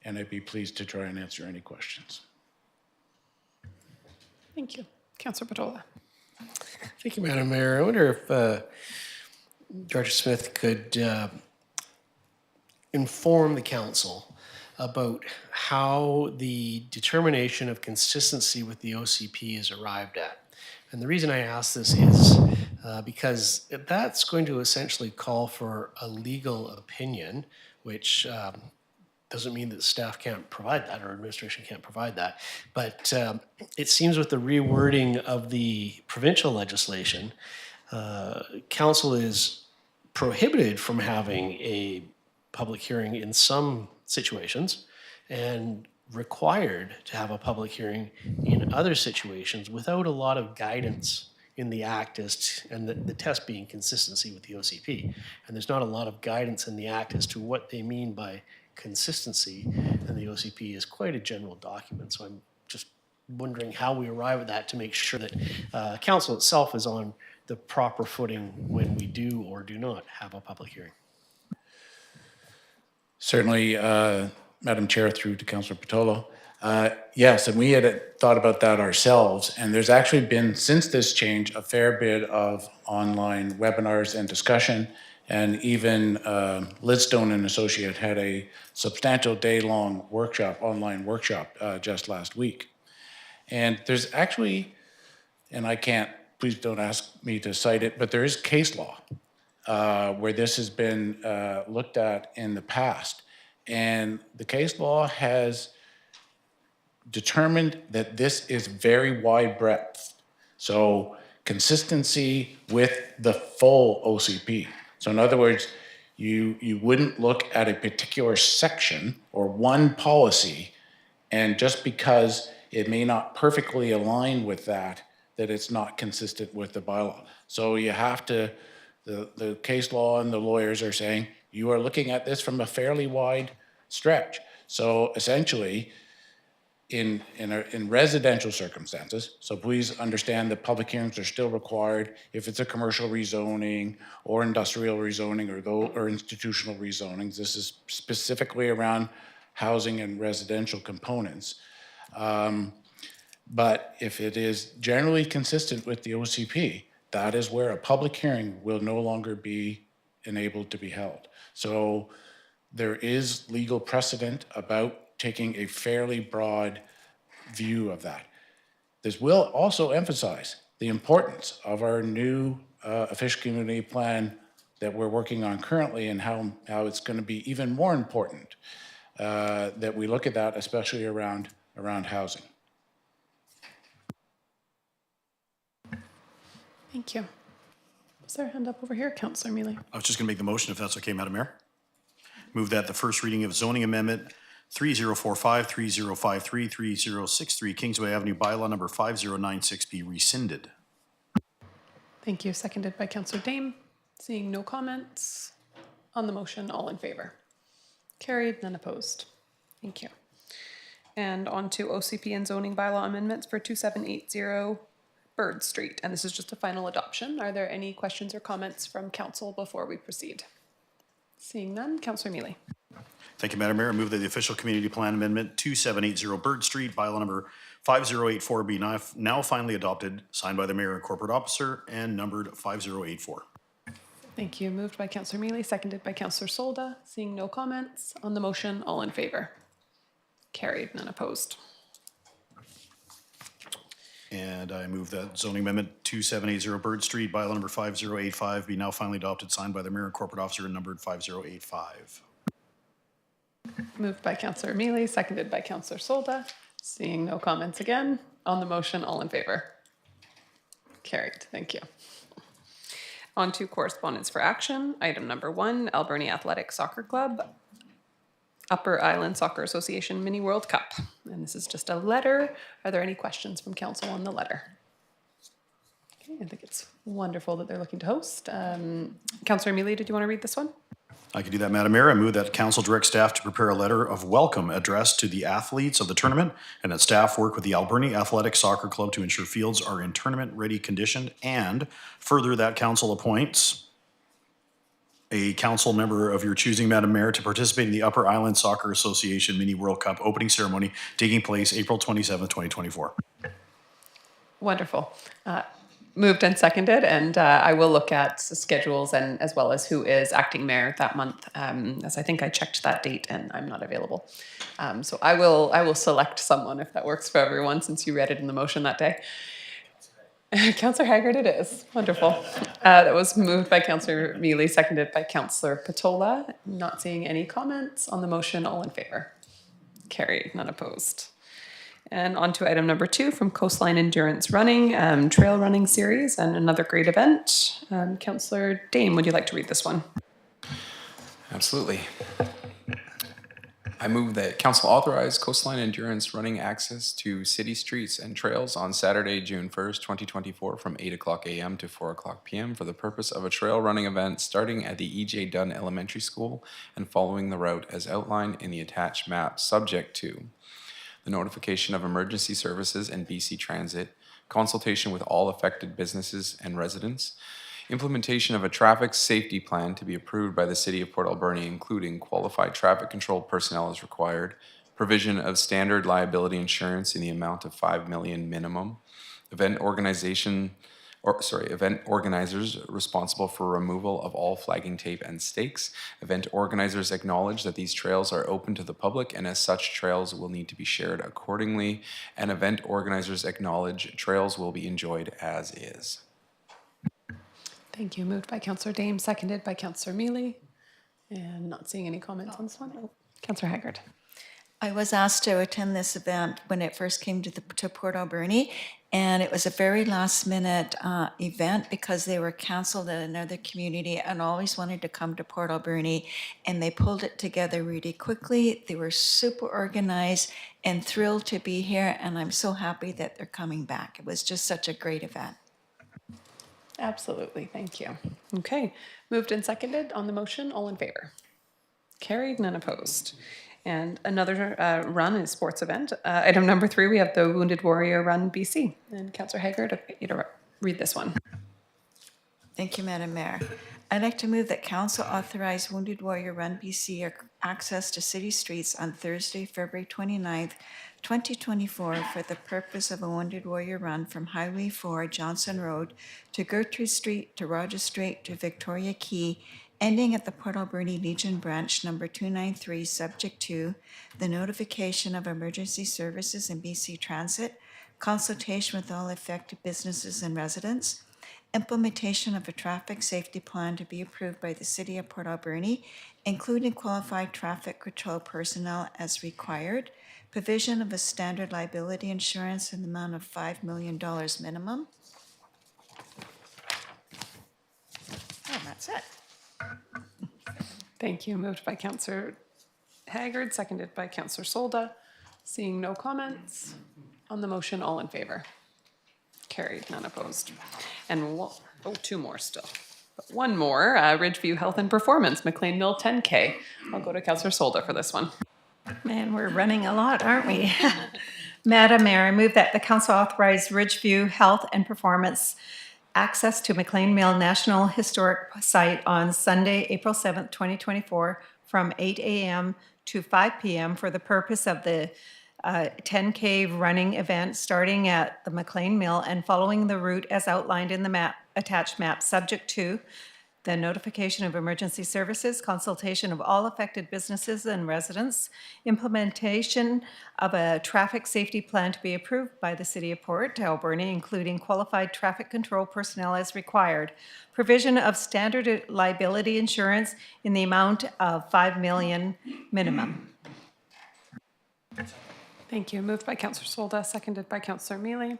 And I'd be pleased to try and answer any questions.
Thank you. Councillor Patola.
Thank you, Madam Mayor. I wonder if Director Smith could inform the council about how the determination of consistency with the OCP is arrived at. And the reason I ask this is because that's going to essentially call for a legal opinion, which doesn't mean that staff can't provide that or administration can't provide that. But it seems with the rewording of the provincial legislation, council is prohibited from having a public hearing in some situations and required to have a public hearing in other situations without a lot of guidance in the act and the test being consistency with the OCP. And there's not a lot of guidance in the act as to what they mean by consistency, and the OCP is quite a general document. So I'm just wondering how we arrive at that to make sure that council itself is on the proper footing when we do or do not have a public hearing.
Certainly, Madam Chair, through to Councillor Patolo. Yes, and we had thought about that ourselves, and there's actually been, since this change, a fair bit of online webinars and discussion, and even Lidstone and Associate had a substantial day-long workshop, online workshop, just last week. And there's actually, and I can't, please don't ask me to cite it, but there is case law where this has been looked at in the past. And the case law has determined that this is very wide breadth. So consistency with the full OCP. So in other words, you wouldn't look at a particular section or one policy, and just because it may not perfectly align with that it's not consistent with the bylaw. So you have to, the case law and the lawyers are saying, you are looking at this from a fairly wide stretch. So essentially, in residential circumstances, so please understand that public hearings are still required if it's a commercial rezoning or industrial rezoning or institutional rezonings. This is specifically around housing and residential components. But if it is generally consistent with the OCP, that is where a public hearing will no longer be enabled to be held. So there is legal precedent about taking a fairly broad view of that. This will also emphasize the importance of our new official community plan that we're working on currently, and how it's going to be even more important that we look at that, especially around housing.
Thank you. Was there a hand up over here? Councillor Mealy.
I was just going to make the motion, if that's okay, Madam Mayor. Move that the first reading of zoning amendment 3045, 3053, 3063 Kingsway Avenue bylaw number 5096 be rescinded.
Thank you. Seconded by Councillor Dame. Seeing no comments on the motion, all in favor. Carried, none opposed. Thank you. And on to OCP and zoning bylaw amendments for 2780 Bird Street. And this is just a final adoption. Are there any questions or comments from council before we proceed? Seeing none, Councillor Mealy.
Thank you, Madam Mayor. I move that the official community plan amendment 2780 Bird Street, bylaw number 5084 be now finally adopted, signed by the mayor and corporate officer, and numbered 5084.
Thank you. Moved by Councillor Mealy, seconded by Councillor Solda. Seeing no comments on the motion, all in favor. Carried, none opposed.
And I move that zoning amendment 2780 Bird Street, bylaw number 5085 be now finally adopted, signed by the mayor and corporate officer, and numbered 5085.
Moved by Councillor Mealy, seconded by Councillor Solda. Seeing no comments again on the motion, all in favor. Carried, thank you. On to correspondence for action. Item number 1, Alberni Athletic Soccer Club, Upper Island Soccer Association Mini World Cup. And this is just a letter. Are there any questions from council on the letter? Okay, I think it's wonderful that they're looking to host. Councillor Mealy, did you want to read this one?
I can do that, Madam Mayor. I move that council direct staff to prepare a letter of welcome addressed to the athletes of the tournament, and that staff work with the Alberni Athletic Soccer Club to ensure fields are in tournament-ready condition, and further that council appoints a council member of your choosing, Madam Mayor, to participate in the Upper Island Soccer Association Mini World Cup opening ceremony taking place April 27, 2024.
Wonderful. Moved and seconded, and I will look at schedules and as well as who is acting mayor that month, as I think I checked that date and I'm not available. So I will select someone if that works for everyone, since you read it in the motion that day. Councillor Haggard it is. Wonderful. That was moved by Councillor Mealy, seconded by Councillor Patola. Not seeing any comments on the motion. All in favor? Carried, none opposed. And on to item number 2 from Coastline Endurance Running, trail running series, and another great event. Councillor Dame, would you like to read this one?
Absolutely. I move that council authorize Coastline Endurance running access to city streets and trails on Saturday, June 1st, 2024 from 8 o'clock a.m. to 4 o'clock p.m. for the purpose of a trail running event starting at the E.J. Dunn Elementary School and following the route as outlined in the attached map, subject to the notification of emergency services and BC Transit, consultation with all affected businesses and residents, implementation of a traffic safety plan to be approved by the City of Port Alberni, including qualified traffic control personnel as required, provision of standard liability insurance in the amount of $5 million minimum, event organizers responsible for removal of all flagging tape and stakes. Event organizers acknowledge that these trails are open to the public and as such trails will need to be shared accordingly. And event organizers acknowledge trails will be enjoyed as is.
Thank you. Moved by Councillor Dame, seconded by Councillor Mealy. And not seeing any comments on this one. Oh, Councillor Haggard.
I was asked to attend this event when it first came to Port Alberni, and it was a very last minute event because they were canceled at another community and always wanted to come to Port Alberni, and they pulled it together really quickly. They were super organized and thrilled to be here, and I'm so happy that they're coming back. It was just such a great event.
Absolutely. Thank you. Okay. Moved and seconded on the motion. All in favor? Carried, none opposed. And another run is sports event. Item number 3, we have the Wounded Warrior Run BC. And Councillor Haggard, I'll get you to read this one.
Thank you, Madam Mayor. I'd like to move that council authorize Wounded Warrior Run BC access to city streets on Thursday, February 29th, 2024 for the purpose of a Wounded Warrior Run from Highway 4 Johnson Road to Gertrude Street to Rogers Street to Victoria Quay, ending at the Port Alberni Legion Branch number 293, subject to the notification of emergency services and BC Transit, consultation with all affected businesses and residents, implementation of a traffic safety plan to be approved by the City of Port Alberni, including qualified traffic control personnel as required, provision of a standard liability insurance in the amount of $5 million minimum. And that's it.
Thank you. Moved by Councillor Haggard, seconded by Councillor Solda. Seeing no comments on the motion, all in favor? Carried, none opposed. And 2 more still. But 1 more, Ridgeview Health and Performance, McLean Mill 10K. I'll go to Councillor Solda for this one.
Man, we're running a lot, aren't we? Madam Mayor, I move that the council authorize Ridgeview Health and Performance access to McLean Mill National Historic Site on Sunday, April 7th, 2024 from 8 a.m. to 5 p.m. for the purpose of the 10K running event starting at the McLean Mill and following the route as outlined in the attached map, subject to the notification of emergency services, consultation of all affected businesses and residents, implementation of a traffic safety plan to be approved by the City of Port Alberni, including qualified traffic control personnel as required, provision of standard liability insurance in the amount of $5 million minimum.
Thank you. Moved by Councillor Solda, seconded by Councillor Mealy.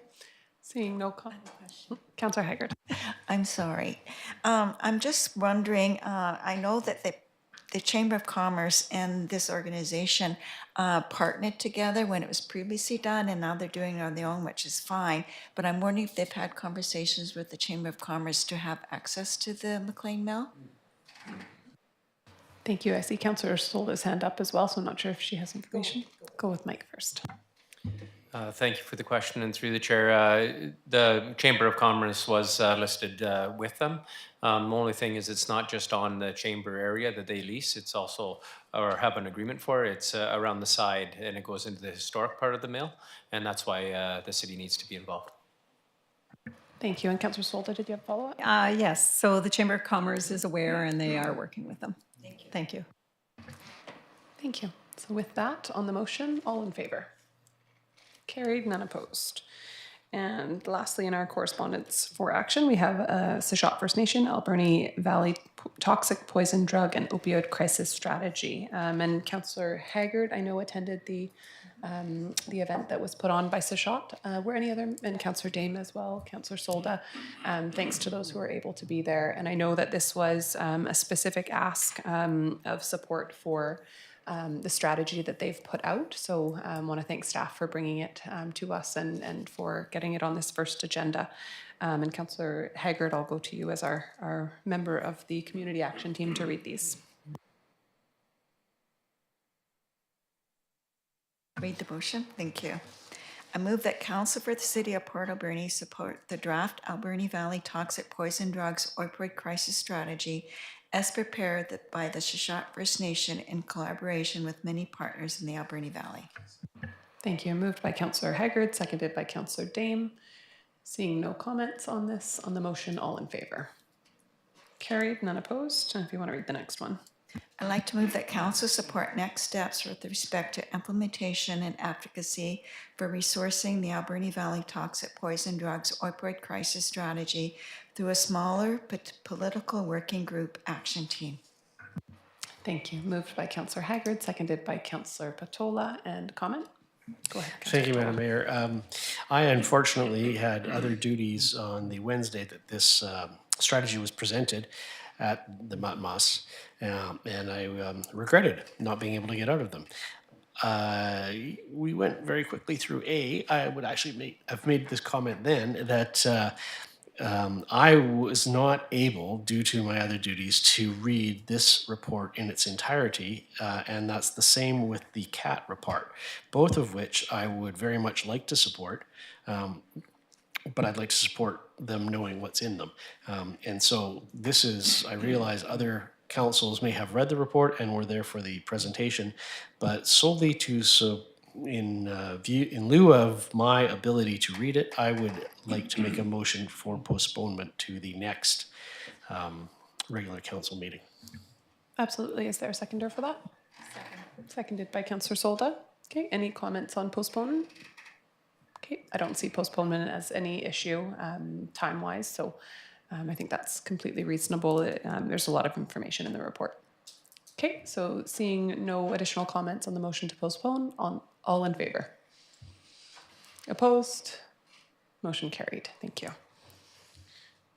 Seeing no comment. Councillor Haggard.
I'm sorry. I'm just wondering, I know that the Chamber of Commerce and this organization partnered together when it was previously done, and now they're doing it on their own, which is fine. But I'm wondering if they've had conversations with the Chamber of Commerce to have access to the McLean Mill?
Thank you. I see Councillor Solda's hand up as well, so I'm not sure if she has information. Go with Mike first.
Thank you for the question, and through the chair, the Chamber of Commerce was listed with them. The only thing is it's not just on the chamber area that they lease, it's also, or have an agreement for, it's around the side, and it goes into the historic part of the mill, and that's why the city needs to be involved.
Thank you. And Councillor Solda, did you have a follow-up?
Yes, so the Chamber of Commerce is aware and they are working with them. Thank you.
Thank you. So with that, on the motion, all in favor? Carried, none opposed. And lastly, in our correspondence for action, we have Sechot First Nation, Alberni Valley Toxic Poison Drug and Opioid Crisis Strategy. And Councillor Haggard, I know, attended the event that was put on by Sechot. Were any other, and Councillor Dame as well, Councillor Solda, thanks to those who were able to be there. And I know that this was a specific ask of support for the strategy that they've put out. So I want to thank staff for bringing it to us and for getting it on this first agenda. And Councillor Haggard, I'll go to you as our member of the Community Action Team to read these.
Read the motion. Thank you. I move that Council for the City of Port Alberni support the draft Alberni Valley Toxic Poison Drugs Opioid Crisis Strategy as prepared by the Sechot First Nation in collaboration with many partners in the Alberni Valley.
Thank you. Moved by Councillor Haggard, seconded by Councillor Dame. Seeing no comments on this, on the motion, all in favor? Carried, none opposed. And if you want to read the next one.
I'd like to move that Council support next steps with respect to implementation and advocacy for resourcing the Alberni Valley Toxic Poison Drugs Opioid Crisis Strategy through a smaller but political working group action team.
Thank you. Moved by Councillor Haggard, seconded by Councillor Patola. And comment? Go ahead.
Thank you,
Councillor
Madam Mayor. I unfortunately had other duties on the Wednesday that this strategy was presented at the Matmas, and I regretted not being able to get out of them. We went very quickly through I would actually have made this comment then that I was not able, due to my other duties, to read this report in its entirety, and that's the same with the CAT report, both of which I would very much like to support, but I'd like to support them knowing what's in them. And so this is, I realize other councils may have read the report and were there for the presentation, but solely to in lieu of my ability to read it, I would like to make a motion for postponement to the next regular council meeting.
Absolutely. Is there a seconder for that? Second. Seconded by Councillor Solda. Okay, any comments on postponement? Okay, I don't see postponement as any issue time-wise, so I think that's completely reasonable. There's a lot of information in the report. Okay, so seeing no additional comments on the motion to postpone, all in favor? Opposed? Motion carried. Thank you.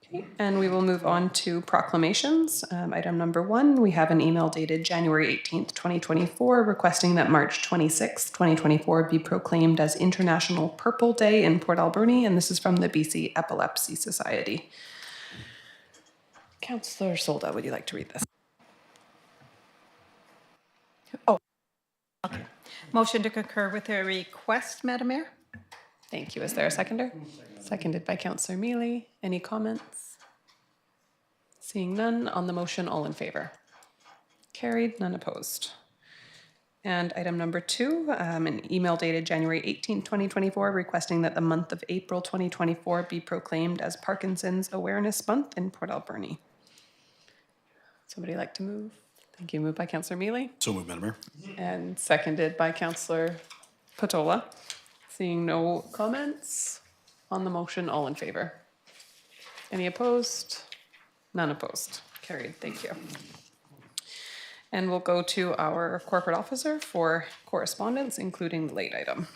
Okay, and we will move on to proclamations. Item number 1, we have an email dated January 18th, 2024, requesting that March 26th, 2024 be proclaimed as International Purple Day in Port Alberni, and this is from the BC Epilepsy Society. Councillor Solda, would you like to read this?
Oh, okay. Motion to concur with the request, Madam Mayor?
Thank you. Is there a seconder? Seconded by Councillor Mealy. Any comments? Seeing none, on the motion, all in favor? Carried, none opposed. And item number 2, an email dated January 18, 2024, requesting that the month of April 2024 be proclaimed as Parkinson's Awareness Month in Port Alberni. Somebody like to move? Thank you. Moved by Councillor Mealy.
So moved, Madam Mayor.
And seconded by Councillor Patola. Seeing no comments on the motion, all in favor? Any opposed? None opposed. Carried. Thank you. And we'll go to our corporate officer for correspondence, including the late item.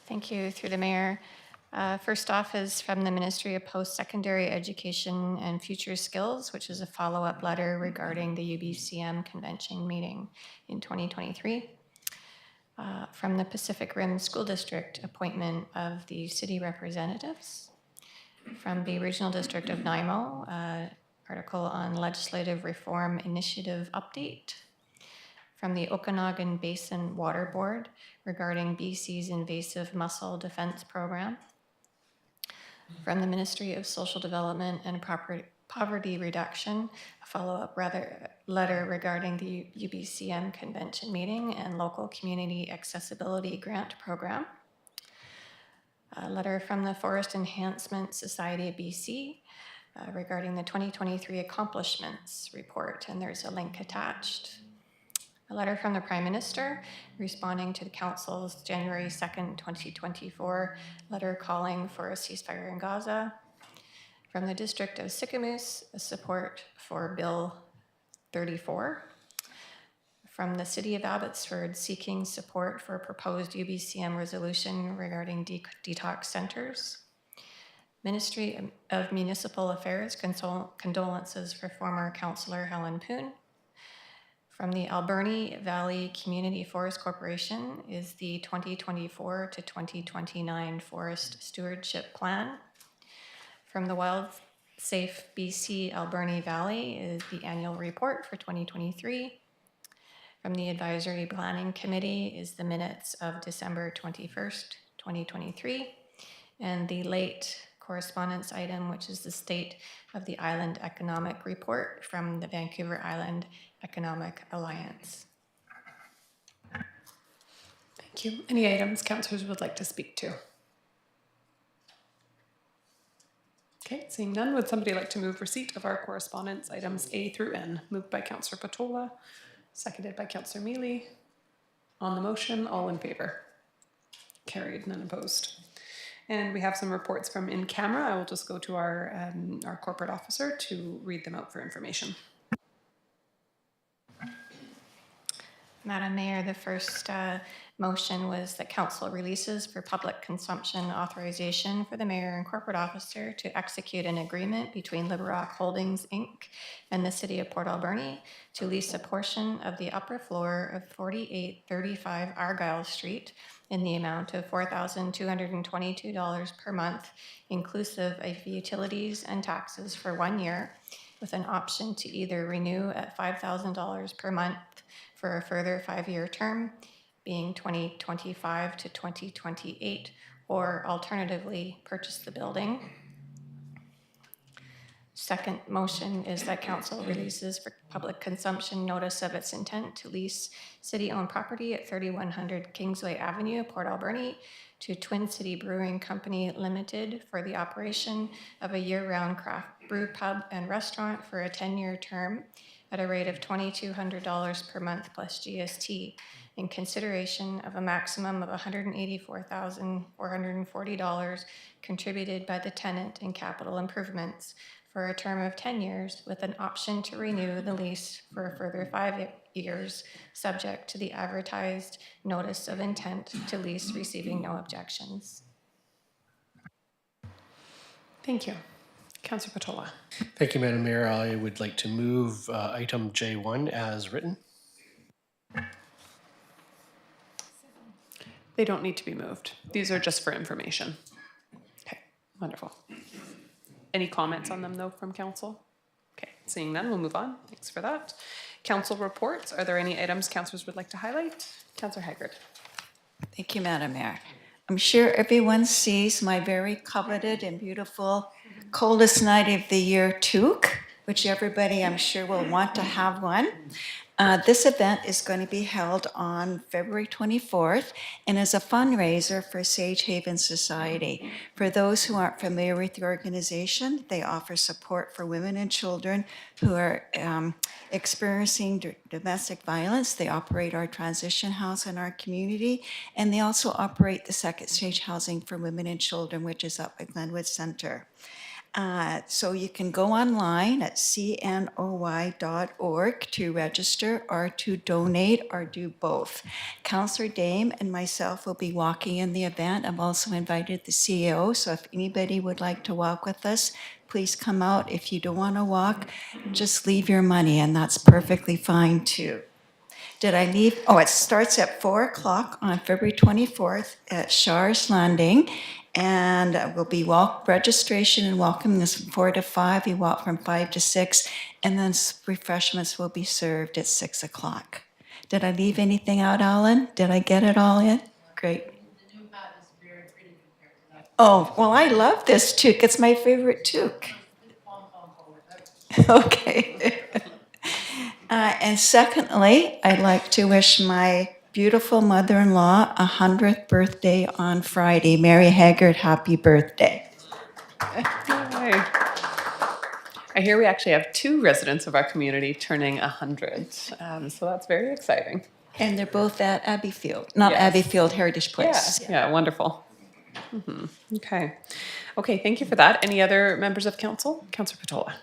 Thank you, through the mayor. First off is from the Ministry of Post-Secondary Education and Future Skills, which is a follow-up letter regarding the UBCM convention meeting in 2023. From the Pacific Rim School District, appointment of the city representatives. From the Regional District of Nanaimo, article on legislative reform initiative update. From the Okanagan Basin Water Board regarding BC's invasive mussel defense program. From the Ministry of Social Development and Poverty Reduction, a follow-up letter regarding the UBCM convention meeting and local community accessibility grant program. A letter from the Forest Enhancement Society of BC regarding the 2023 accomplishments report, and there's a link attached. A letter from the Prime Minister responding to the Council's January 2nd, 2024 letter calling for a ceasefire in Gaza. From the District of Sicamous, support for Bill 34. From the City of Abbotsford, seeking support for a proposed UBCM resolution regarding detox centers. Ministry of Municipal Affairs, condolences for former Councillor Helen Poon. From the Alberni Valley Community Forest Corporation is the 2024 to 2029 Forest Stewardship Plan. From the Wild Safe BC Alberni Valley is the annual report for 2023. From the Advisory Planning Committee is the minutes of December 21st, 2023. And the late correspondence item, which is the State of the Island Economic Report from the Vancouver Island Economic Alliance.
Thank you. Any items councillors would like to speak to? Okay, seeing none, would somebody like to move receipt of our correspondence items A through N? Moved by Councillor Patola, seconded by Councillor Mealy. On the motion, all in favor? Carried, none opposed. And we have some reports from in camera. I will just go to our corporate officer to read them out for information.
Madam Mayor, the first motion was that council releases for public consumption authorization for the mayor and corporate officer to execute an agreement between Liberock Holdings, Inc. and the City of Port Alberni to lease a portion of the upper floor of 4835 Argyle Street in the amount of $4,222 per month, inclusive of utilities and taxes for 1 year, with an option to either renew at $5,000 per month for a further 5-year term, being 2025 to 2028, or alternatively purchase the building. Second motion is that council releases for public consumption notice of its intent to lease city-owned property at 3100 Kingsway Avenue, Port Alberni, to Twin City Brewing Company Limited for the operation of a year-round craft brew pub and restaurant for a 10-year term at a rate of $2,200 per month plus GST, in consideration of a maximum of $184,440 contributed by the tenant in capital improvements for a term of 10 years, with an option to renew the lease for a further 5 years, subject to the advertised notice of intent to lease receiving no objections.
Thank you. Councillor Patola.
Thank you, Madam Mayor. I would like to move item J1 as written.
They don't need to be moved. These are just for information. Okay, wonderful. Any comments on them though from council? Okay, seeing none, we'll move on. Thanks for that. Council reports. Are there any items councillors would like to highlight? Councillor Haggard.
Thank you, Madam Mayor. I'm sure everyone sees my very coveted and beautiful coldest night of the year toque, which everybody I'm sure will want to have one. This event is going to be held on February 24th and is a fundraiser for Sage Haven Society. For those who aren't familiar with the organization, they offer support for women and children who are experiencing domestic violence. They operate our transition house in our community, and they also operate the second stage housing for women and children, which is up at Glenwood Center. So you can go online at cnoy.org to register or to donate or do both. Councillor Dame and myself will be walking in the event. I've also invited the CEO, so if anybody would like to walk with us, please come out. If you don't want to walk, just leave your money, and that's perfectly fine too. Did I leave? Oh, it starts at 4 o'clock on February 24th at Shars Landing. And we'll be registration and welcoming is from 4 to 5. We walk from 5 to 6, and then refreshments will be served at 6 o'clock. Did I leave anything out, Alan? Did I get it all in? Great. The new hat is very pretty compared to that. Oh, well, I love this toque. It's my favorite toque. Okay. And secondly, I'd like to wish my beautiful mother-in-law 100th birthday on Friday. Mary Haggard, happy birthday.
Yay. I hear we actually have 2 residents of our community turning 100, so that's very exciting.
And they're both at Abbeyfield, not
Yes.
Abbeyfield, Heritage Place.
Yeah, wonderful. Okay. Okay, thank you for that. Any other members of council? Councillor Patola.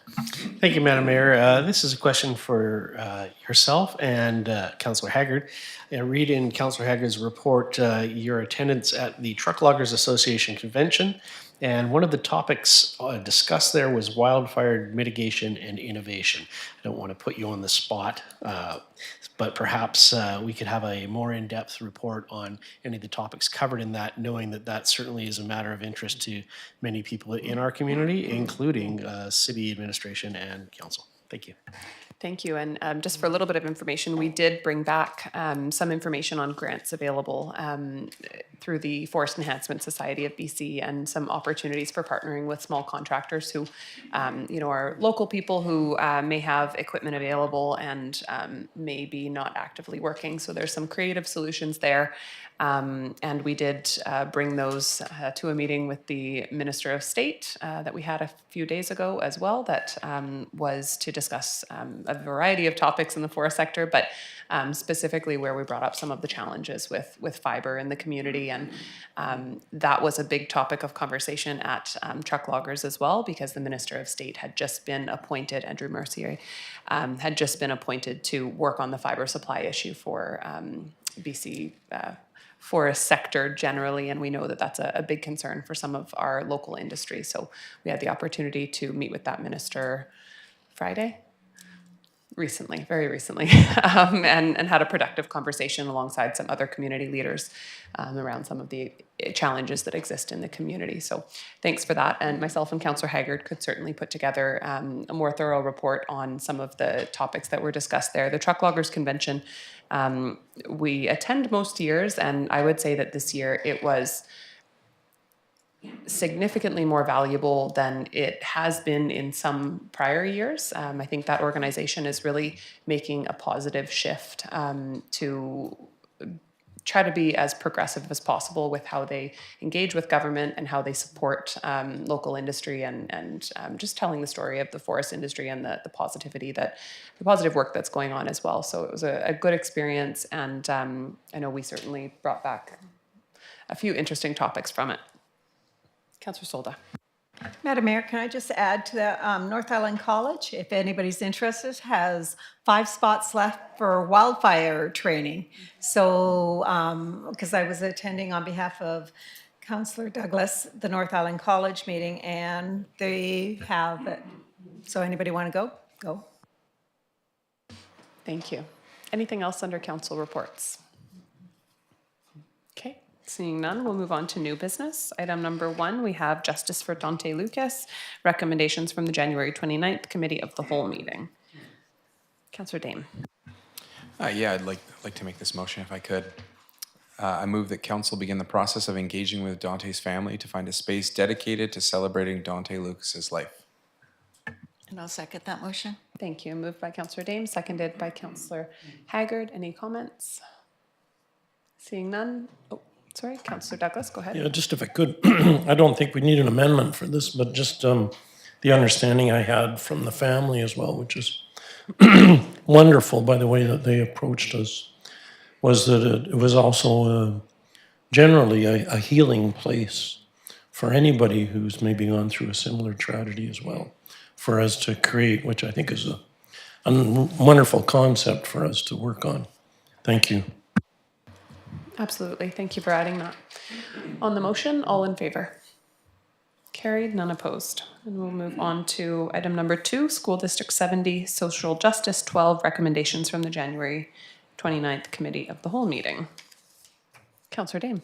Thank you, Madam Mayor. This is a question for yourself and Councillor Haggard. Read in Councillor Haggard's report your attendance at the Truck Loggers Association convention, and one of the topics discussed there was wildfire mitigation and innovation. I don't want to put you on the spot, but perhaps we could have a more in-depth report on any of the topics covered in that, knowing that that certainly is a matter of interest to many people in our community, including city administration and council. Thank you.
Thank you. And just for a little bit of information, we did bring back some information on grants available through the Forest Enhancement Society of BC and some opportunities for partnering with small contractors who, are local people who may have equipment available and maybe not actively working. So there's some creative solutions there. And we did bring those to a meeting with the Minister of State that we had a few days ago as well, that was to discuss a variety of topics in the forest sector, but specifically where we brought up some of the challenges with fiber in the community. And that was a big topic of conversation at Truck Loggers as well, because the Minister of State had just been appointed, Andrew Mercier, had just been appointed to work on the fiber supply issue for BC forest sector generally, and we know that that's a big concern for some of our local industry. So we had the opportunity to meet with that minister Friday? Recently, very recently, and had a productive conversation alongside some other community leaders around some of the challenges that exist in the community. So thanks for that. And myself and Councillor Haggard could certainly put together a more thorough report on some of the topics that were discussed there. The Truck Loggers Convention, we attend most years, and I would say that this year it was significantly more valuable than it has been in some prior years. I think that organization is really making a positive shift to try to be as progressive as possible with how they engage with government and how they support local industry and just telling the story of the forest industry and the positive work that's going on as well. So it was a good experience, and I know we certainly brought back a few interesting topics from it. Councillor Solda.
Madam Mayor, can I just add to that? North Island College, if anybody's interested, has 5 spots left for wildfire training. So, because I was attending on behalf of Councillor Douglas, the North Island College meeting, and they have it. So anybody want to go? Go.
Thank you. Anything else under council reports? Okay. Seeing none, we'll move on to new business. Item number 1, we have Justice for Dante Lucas, recommendations from the January 29th Committee of the Whole meeting. Councillor Dame.
Yeah, I'd like to make this motion if I could. I move that council begin the process of engaging with Dante's family to find a space dedicated to celebrating Dante Lucas's life.
And I'll second that motion.
Thank you. Moved by Councillor Dame, seconded by Councillor Haggard. Any comments? Seeing none. Oh, sorry, Councillor Douglas, go ahead.
Yeah, just if I could, I don't think we need an amendment for this, but just the understanding I had from the family as well, which is wonderful by the way that they approached us, was that it was also generally a healing place for anybody who's maybe gone through a similar tragedy as well, for us to create, which I think is a wonderful concept for us to work on. Thank you.
Absolutely. Thank you for adding that. On the motion, all in favor? Carried, none opposed. And we'll move on to item number 2, School District 70, Social Justice 12, recommendations from the January 29th Committee of the Whole meeting. Councillor Dame.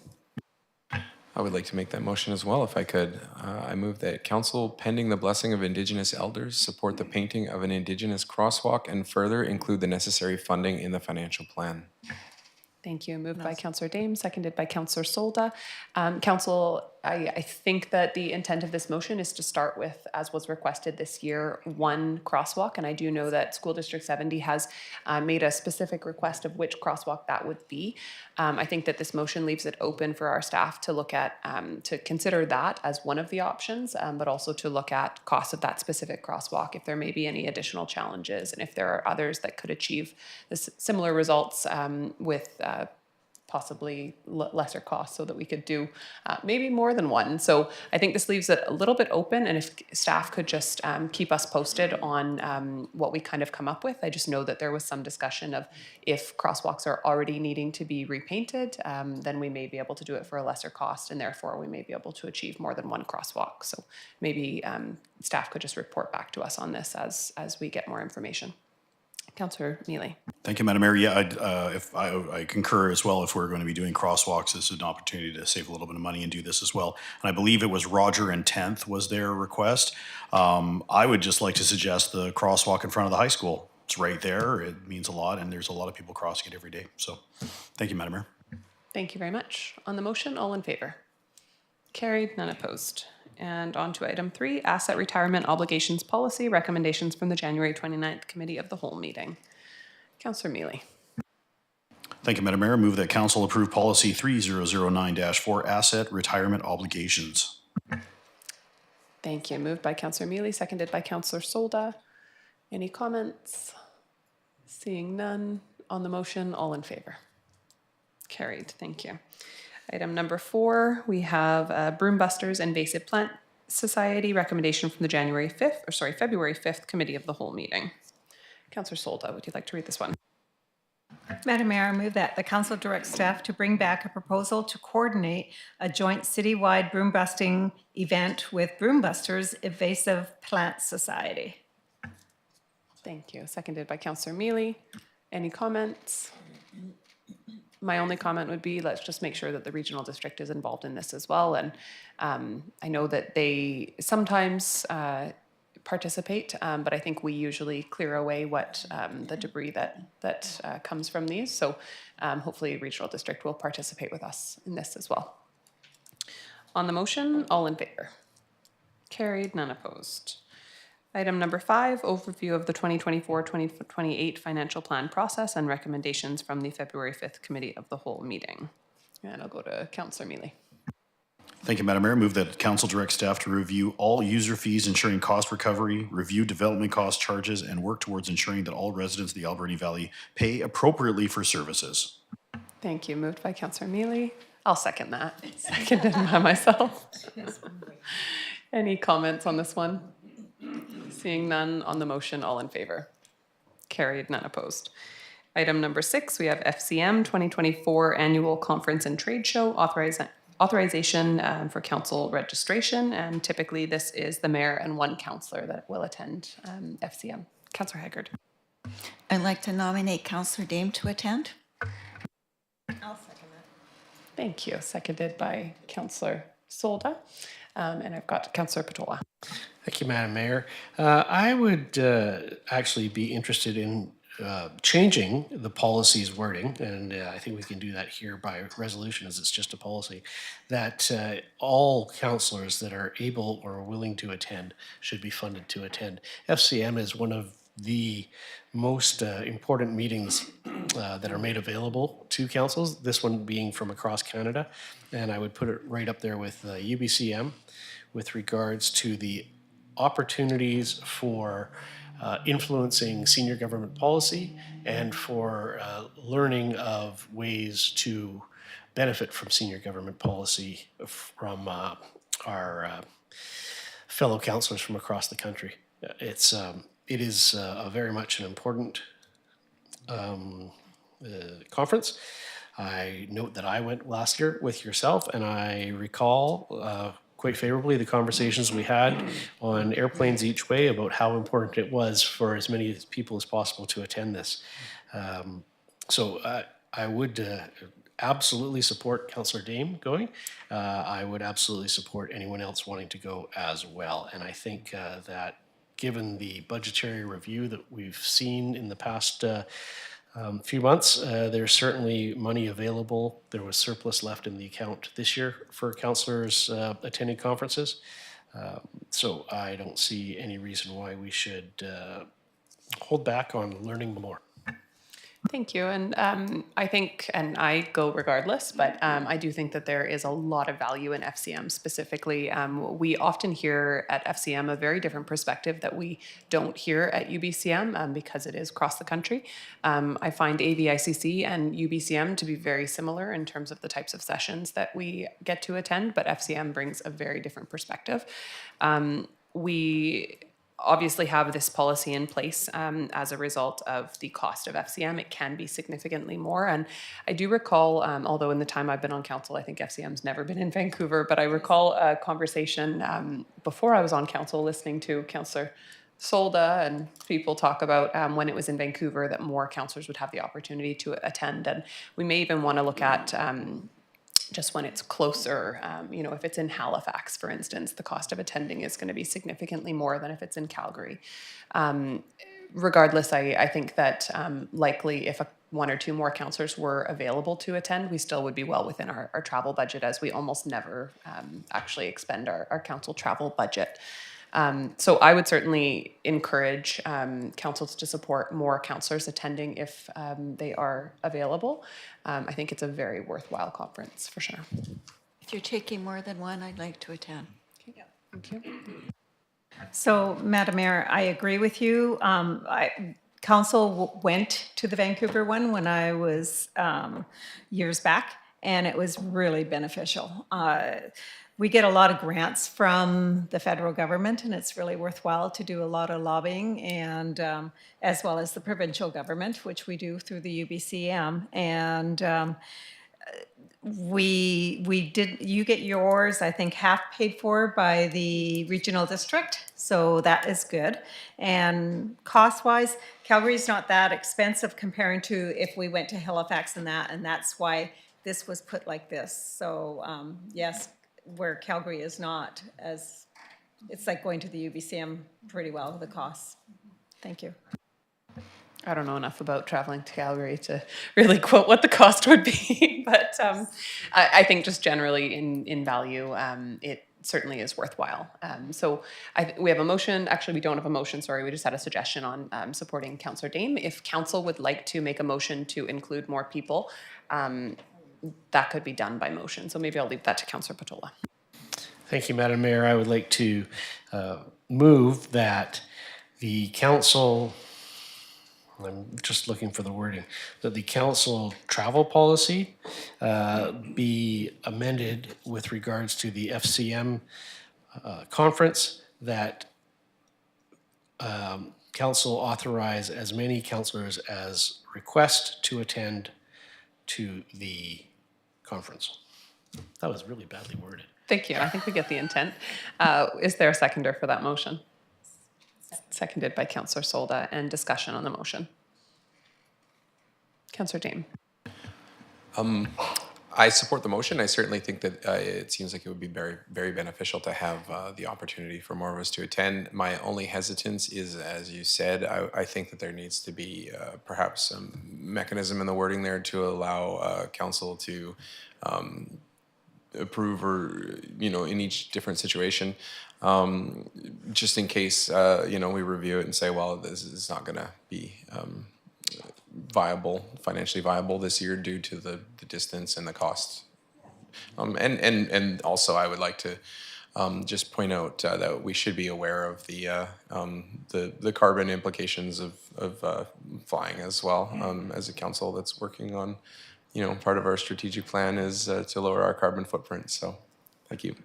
I would like to make that motion as well if I could. I move that council, pending the blessing of Indigenous elders, support the painting of an Indigenous crosswalk and further include the necessary funding in the financial plan.
Thank you. Moved by Councillor Dame, seconded by Councillor Solda. Council, I think that the intent of this motion is to start with, as was requested this year, one crosswalk. And I do know that School District 70 has made a specific request of which crosswalk that would be. I think that this motion leaves it open for our staff to look at, to consider that as one of the options, but also to look at cost of that specific crosswalk, if there may be any additional challenges, and if there are others that could achieve similar results with possibly lesser cost, so that we could do maybe more than one. So I think this leaves it a little bit open, and if staff could just keep us posted on what we kind of come up with. I just know that there was some discussion of if crosswalks are already needing to be repainted, then we may be able to do it for a lesser cost, and therefore we may be able to achieve more than one crosswalk. So maybe staff could just report back to us on this as we get more information. Councillor Mealy.
Thank you, Madam Mayor. Yeah, I concur as well. If we're going to be doing crosswalks, this is an opportunity to save a little bit of money and do this as well. And I believe it was Roger and 10th was their request. I would just like to suggest the crosswalk in front of the high school. It's right there. It means a lot, and there's a lot of people crossing it every day. So thank you, Madam Mayor.
Thank you very much. On the motion, all in favor? Carried, none opposed. And on to item 3, Asset Retirement Obligations Policy, recommendations from the January 29th Committee of the Whole meeting. Councillor Mealy.
Thank you, Madam Mayor. Move that council approve policy 3009-4, asset retirement obligations.
Thank you. Moved by Councillor Mealy, seconded by Councillor Solda. Any comments? Seeing none. On the motion, all in favor? Carried. Thank you. Item number 4, we have Broom Busters Invasive Plant Society recommendation from the February 5th Committee of the Whole meeting. Councillor Solda, would you like to read this one?
Madam Mayor, I move that the council direct staff to bring back a proposal to coordinate a joint citywide broom busting event with Broom Busters Invasive Plant Society.
Thank you. Seconded by Councillor Mealy. Any comments? My only comment would be, let's just make sure that the regional district is involved in this as well. And I know that they sometimes participate, but I think we usually clear away what the debris that comes from these. So hopefully regional district will participate with us in this as well. On the motion, all in favor? Carried, none opposed. Item number 5, overview of the 2024-2028 financial plan process and recommendations from the February 5th Committee of the Whole meeting. And I'll go to Councillor Mealy.
Thank you, Madam Mayor. Move that council direct staff to review all user fees, ensuring cost recovery, review development cost charges, and work towards ensuring that all residents of the Alberni Valley pay appropriately for services.
Thank you. Moved by Councillor Mealy. I'll second that. Seconded by myself. Any comments on this one? Seeing none. On the motion, all in favor? Carried, none opposed. Item number 6, we have FCM 2024 Annual Conference and Trade Show authorization for council registration. And typically this is the mayor and one councillor that will attend FCM. Councillor Haggard.
I'd like to nominate Councillor Dame to attend.
I'll second that.
Thank you. Seconded by Councillor Solda. And I've got Councillor Patola.
Thank you, Madam Mayor. I would actually be interested in changing the policy's wording, and I think we can do that here by resolution as it's just a policy, that all councillors that are able or willing to attend should be funded to attend. FCM is one of the most important meetings that are made available to councils, this one being from across Canada, and I would put it right up there with UBCM with regards to the opportunities for influencing senior government policy and for learning of ways to benefit from senior government policy from our fellow councillors from across the country. It is very much an important conference. I note that I went last year with yourself, and I recall quite favorably the conversations we had on airplanes each way about how important it was for as many people as possible to attend this. So I would absolutely support Councillor Dame going. I would absolutely support anyone else wanting to go as well. And I think that given the budgetary review that we've seen in the past few months. There's certainly money available. There was surplus left in the account this year for councillors attending conferences. So I don't see any reason why we should hold back on learning more.
Thank you. And I think, and I go regardless, but I do think that there is a lot of value in FCM specifically. We often hear at FCM a very different perspective that we don't hear at UBCM because it is across the country. I find AVICC and UBCM to be very similar in terms of the types of sessions that we get to attend, but FCM brings a very different perspective. We obviously have this policy in place as a result of the cost of FCM. It can be significantly more. And I do recall, although in the time I've been on council, I think FCM's never been in Vancouver, but I recall a conversation before I was on council listening to Councillor Solda and people talk about when it was in Vancouver that more councillors would have the opportunity to attend. And we may even want to look at just when it's closer, if it's in Halifax, for instance, the cost of attending is going to be significantly more than if it's in Calgary. Regardless, I think that likely if one or two more councillors were available to attend, we still would be well within our travel budget, as we almost never actually expend our council travel budget. So I would certainly encourage councils to support more councillors attending if they are available. I think it's a very worthwhile conference for sure.
If you're taking more than one, I'd like to attend.
Okay. Thank you.
So, Madam Mayor, I agree with you. Council went to the Vancouver one when I was years back, and it was really beneficial. We get a lot of grants from the federal government, and it's really worthwhile to do a lot of lobbying, and as well as the provincial government, which we do through the UBCM. And you get yours, I think, half paid for by the regional district, so that is good. And cost-wise, Calgary's not that expensive comparing to if we went to Halifax and that's why this was put like this. So yes, where Calgary is not as, it's like going to the UBCM pretty well, the costs. Thank you.
I don't know enough about traveling to Calgary to really quote what the cost would be, but I think just generally in value, it certainly is worthwhile. So we have a motion. Actually, we don't have a motion. Sorry, we just had a suggestion on supporting Councillor Dame. If council would like to make a motion to include more people, that could be done by motion. So maybe I'll leave that to Councillor Patola.
Thank you, Madam Mayor. I would like to move that the council, I'm just looking for the wording, that the council travel policy be amended with regards to the FCM conference, that council authorize as many councillors as request to attend to the conference. That was really badly worded.
Thank you. I think we get the intent. Is there a seconder for that motion? Seconded by Councillor Solda, and discussion on the motion. Councillor Dame.
I support the motion. I certainly think that it seems like it would be very, very beneficial to have the opportunity for more of us to attend. My only hesitance is, as you said, I think that there needs to be perhaps some mechanism in the wording there to allow council to approve or, in each different situation, just in case, we review it and say, well, this is not going to be financially viable this year due to the distance and the cost. And also I would like to just point out that we should be aware of the carbon implications of flying as well. As a council that's working on, part of our strategic plan is to lower our carbon footprint. So thank you.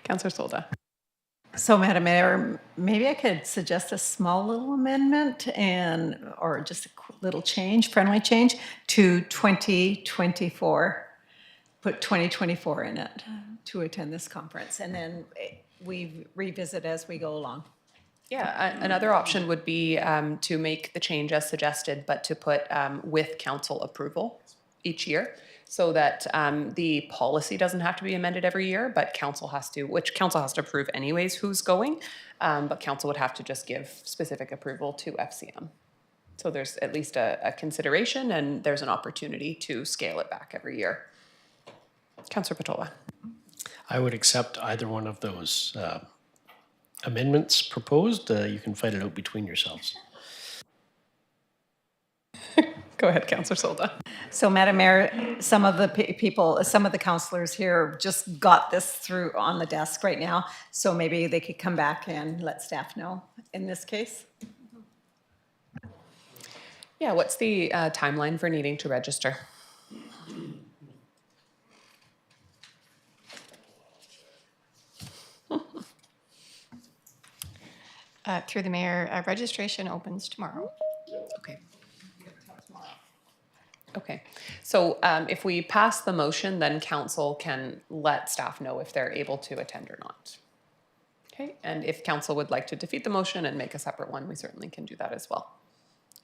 Councillor Solda.
So, Madam Mayor, maybe I could suggest a small little amendment or just a little change, friendly change to 2024. Put 2024 in it to attend this conference, and then we revisit as we go along.
Yeah, another option would be to make the change as suggested, but to put with council approval. each year, so that the policy doesn't have to be amended every year, but council has to, which council has to approve anyways who's going, but council would have to just give specific approval to FCM. So there's at least a consideration, and there's an opportunity to scale it back every year. Councillor Patola.
I would accept either one of those amendments proposed. You can fight it out between yourselves.
Go ahead, Councillor Solda.
So, Madam Mayor, some of the people, some of the councillors here just got this through on the desk right now, so maybe they could come back and let staff know in this case.
Yeah, what's the timeline for needing to register?
Through the mayor, registration opens tomorrow.
Okay. Okay, so if we pass the motion, then council can let staff know if they're able to attend or not. Okay, and if council would like to defeat the motion and make a separate one, we certainly can do that as well.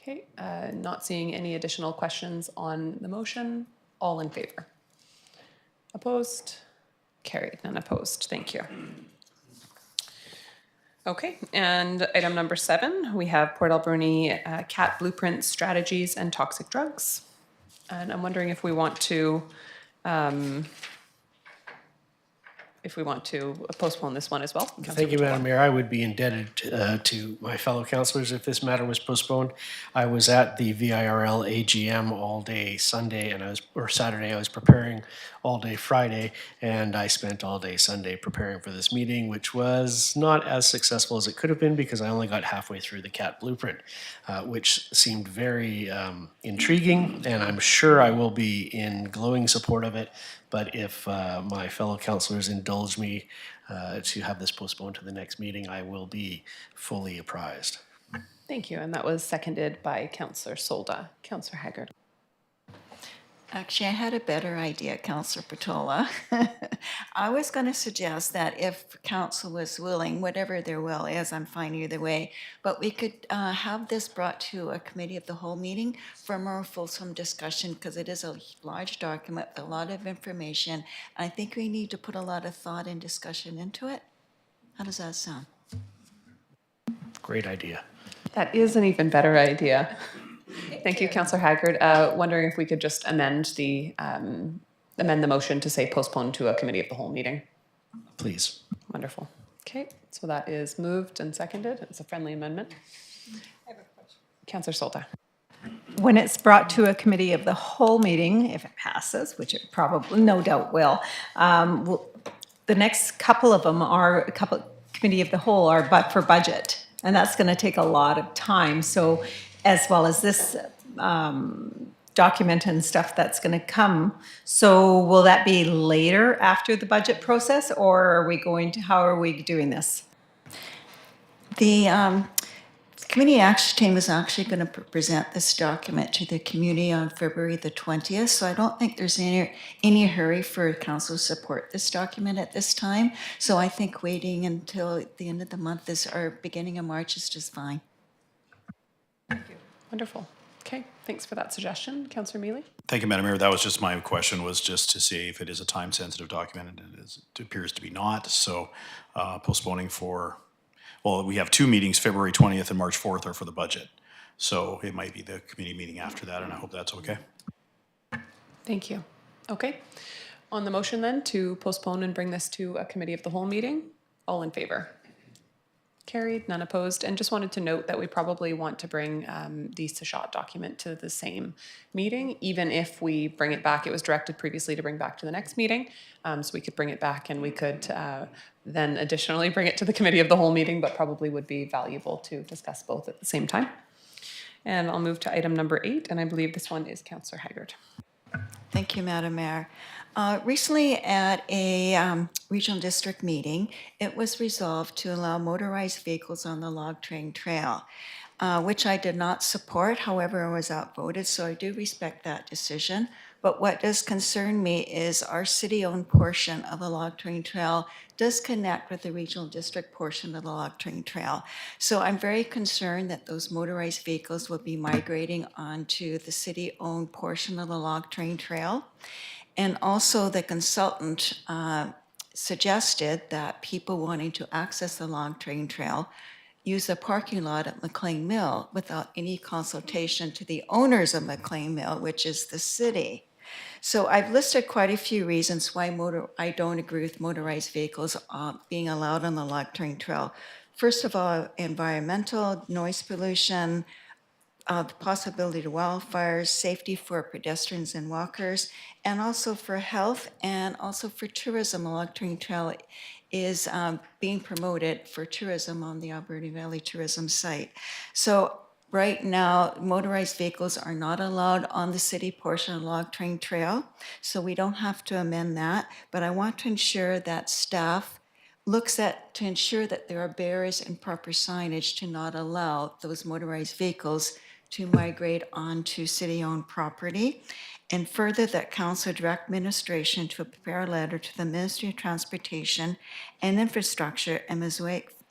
Okay, not seeing any additional questions on the motion. All in favor? Opposed? Carried, none opposed. Thank you. Okay, and item number 7, we have Port Alberni CAT Blueprint Strategies and Toxic Drugs. And I'm wondering if we want to postpone this one as well.
Thank you, Madam Mayor. I would be indebted to my fellow councillors if this matter was postponed. I was at the VIRL AGM all day Sunday or Saturday. I was preparing all day Friday, and I spent all day Sunday preparing for this meeting, which was not as successful as it could have been because I only got halfway through the CAT blueprint, which seemed very intriguing, and I'm sure I will be in glowing support of it. But if my fellow councillors indulge me to have this postponed to the next meeting, I will be fully apprised.
Thank you, and that was seconded by Councillor Solda. Councillor Haggard.
Actually, I had a better idea, Councillor Patola. I was going to suggest that if council was willing, whatever their will is, I'm fine either way, but we could have this brought to a committee of the whole meeting for a more fulsome discussion, because it is a large document with a lot of information. I think we need to put a lot of thought and discussion into it. How does that sound?
Great idea.
That is an even better idea. Thank you, Councillor Haggard. Wondering if we could just amend the motion to say postpone to a committee of the whole meeting.
Please.
Wonderful. Okay, so that is moved and seconded. It's a friendly amendment. I have a question. Councillor Solda.
When it's brought to a committee of the whole meeting, if it passes, which it probably no doubt will, the next couple of them are committee of the whole are but for budget, and that's going to take a lot of time. So, as well as this document and stuff that's going to come. So will that be later after the budget process, or are we going to, how are we doing this?
The committee action team is actually going to present this document to the community on February the 20th, so I don't think there's any hurry for council to support this document at this time. So I think waiting until the end of the month or beginning of March is just fine.
Wonderful. Okay, thanks for that suggestion. Councillor Mealy?
Thank you, Madam Mayor. That was just my question, was just to see if it is a time-sensitive document, and it appears to be not. So postponing for, well, we have 2 meetings, February 20th and March 4th are for the budget. So it might be the committee meeting after that, and I hope that's okay.
Thank you. Okay. On the motion then to postpone and bring this to a committee of the whole meeting, all in favor? Carried, none opposed. And just wanted to note that we probably want to bring the Sachat document to the same meeting, even if we bring it back. It was directed previously to bring back to the next meeting, so we could bring it back and we could then additionally bring it to the committee of the whole meeting, but probably would be valuable to discuss both at the same time. And I'll move to item number 8, and I believe this one is Councillor Haggard.
Thank you, Madam Mayor. Recently at a regional district meeting, it was resolved to allow motorized vehicles on the log train trail, which I did not support. However, I was outvoted, so I do respect that decision. But what does concern me is our city-owned portion of the Log Train Trail does connect with the regional district portion of the Log Train Trail. So I'm very concerned that those motorized vehicles will be migrating onto the city-owned portion of the Log Train Trail. And also the consultant suggested that people wanting to access the Log Train Trail use the parking lot at McLean Mill without any consultation to the owners of McLean Mill, which is the city. So I've listed quite a few reasons why I don't agree with motorized vehicles being allowed on the Log Train Trail. First of all, environmental, noise pollution, the possibility of wildfires, safety for pedestrians and walkers, and also for health and also for tourism. The Log Train Trail is being promoted for tourism on the Alberni Valley Tourism Site. So right now, motorized vehicles are not allowed on the city portion of Log Train Trail, so we don't have to amend that, but I want to ensure that staff looks at to ensure that there are barriers and proper signage to not allow those motorized vehicles to migrate onto city-owned property. And further, that council direct administration to prepare a letter to the Ministry of Transportation and Infrastructure and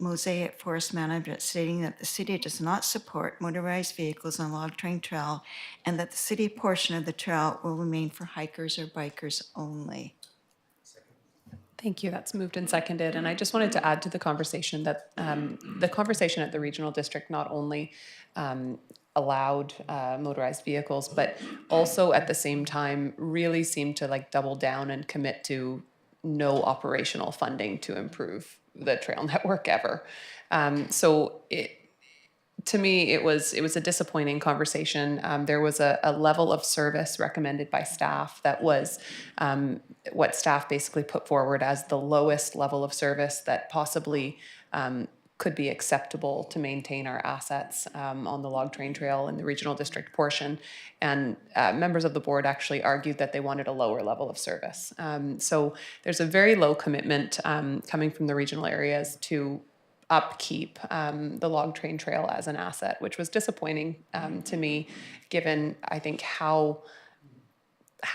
Mosaic Forest Management stating that the city does not support motorized vehicles on Log Train Trail and that the city portion of the trail will remain for hikers or bikers only.
Thank you. That's moved and seconded. And I just wanted to add to the conversation that the conversation at the regional district not only allowed motorized vehicles, but also at the same time really seemed to like double down and commit to no operational funding to improve the trail network ever. To me, it was a disappointing conversation. There was a level of service recommended by staff that was what staff basically put forward as the lowest level of service that possibly could be acceptable to maintain our assets on the Log Train Trail in the regional district portion. And members of the board actually argued that they wanted a lower level of service. So there's a very low commitment coming from the regional areas to upkeep the Log Train Trail as an asset, which was disappointing to me, given I think how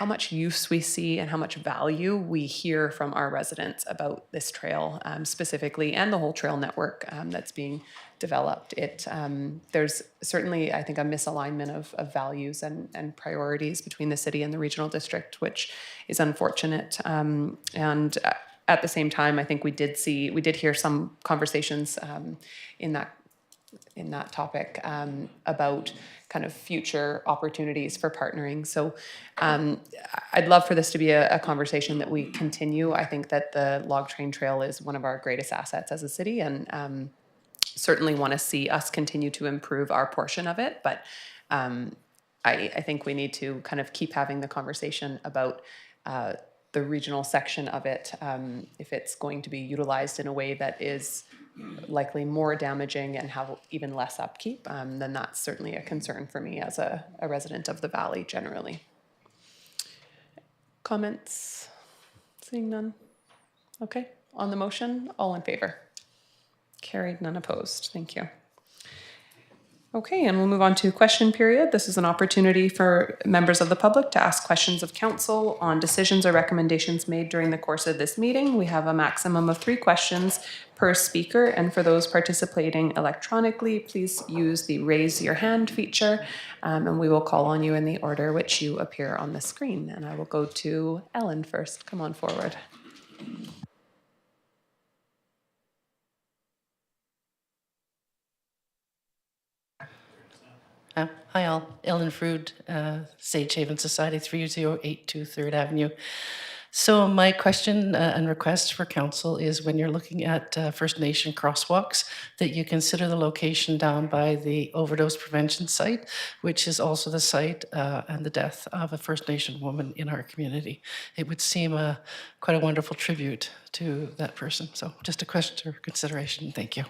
much use we see and how much value we hear from our residents about this trail specifically, and the whole trail network that's being developed. There's certainly, I think, a misalignment of values and priorities between the city and the regional district, which is unfortunate. And at the same time, I think we did hear some conversations in that topic about kind of future opportunities for partnering. So I'd love for this to be a conversation that we continue. I think that the Log Train Trail is one of our greatest assets as a city, and certainly want to see us continue to improve our portion of it. But I think we need to kind of keep having the conversation about the regional section of it, if it's going to be utilized in a way that is likely more damaging and have even less upkeep, then that's certainly a concern for me as a resident of the valley generally. Comments? Seeing none? Okay, on the motion, all in favor? Carried, none opposed. Thank you. Okay, and we'll move on to question period. This is an opportunity for members of the public to ask questions of council on decisions or recommendations made during the course of this meeting. We have a maximum of 3 questions per speaker, and for those participating electronically, please use the raise your hand feature, and we will call on you in the order which you appear on the screen. And I will go to Ellen first. Come on forward.
Hi all, Ellen Frood, Sage Haven Society, 3082 3rd Avenue. So my question and request for council is when you're looking at First Nation crosswalks, that you consider the location down by the overdose prevention site, which is also the site and the death of a First Nation woman in our community. It would seem quite a wonderful tribute to that person. So just a question for consideration. Thank you.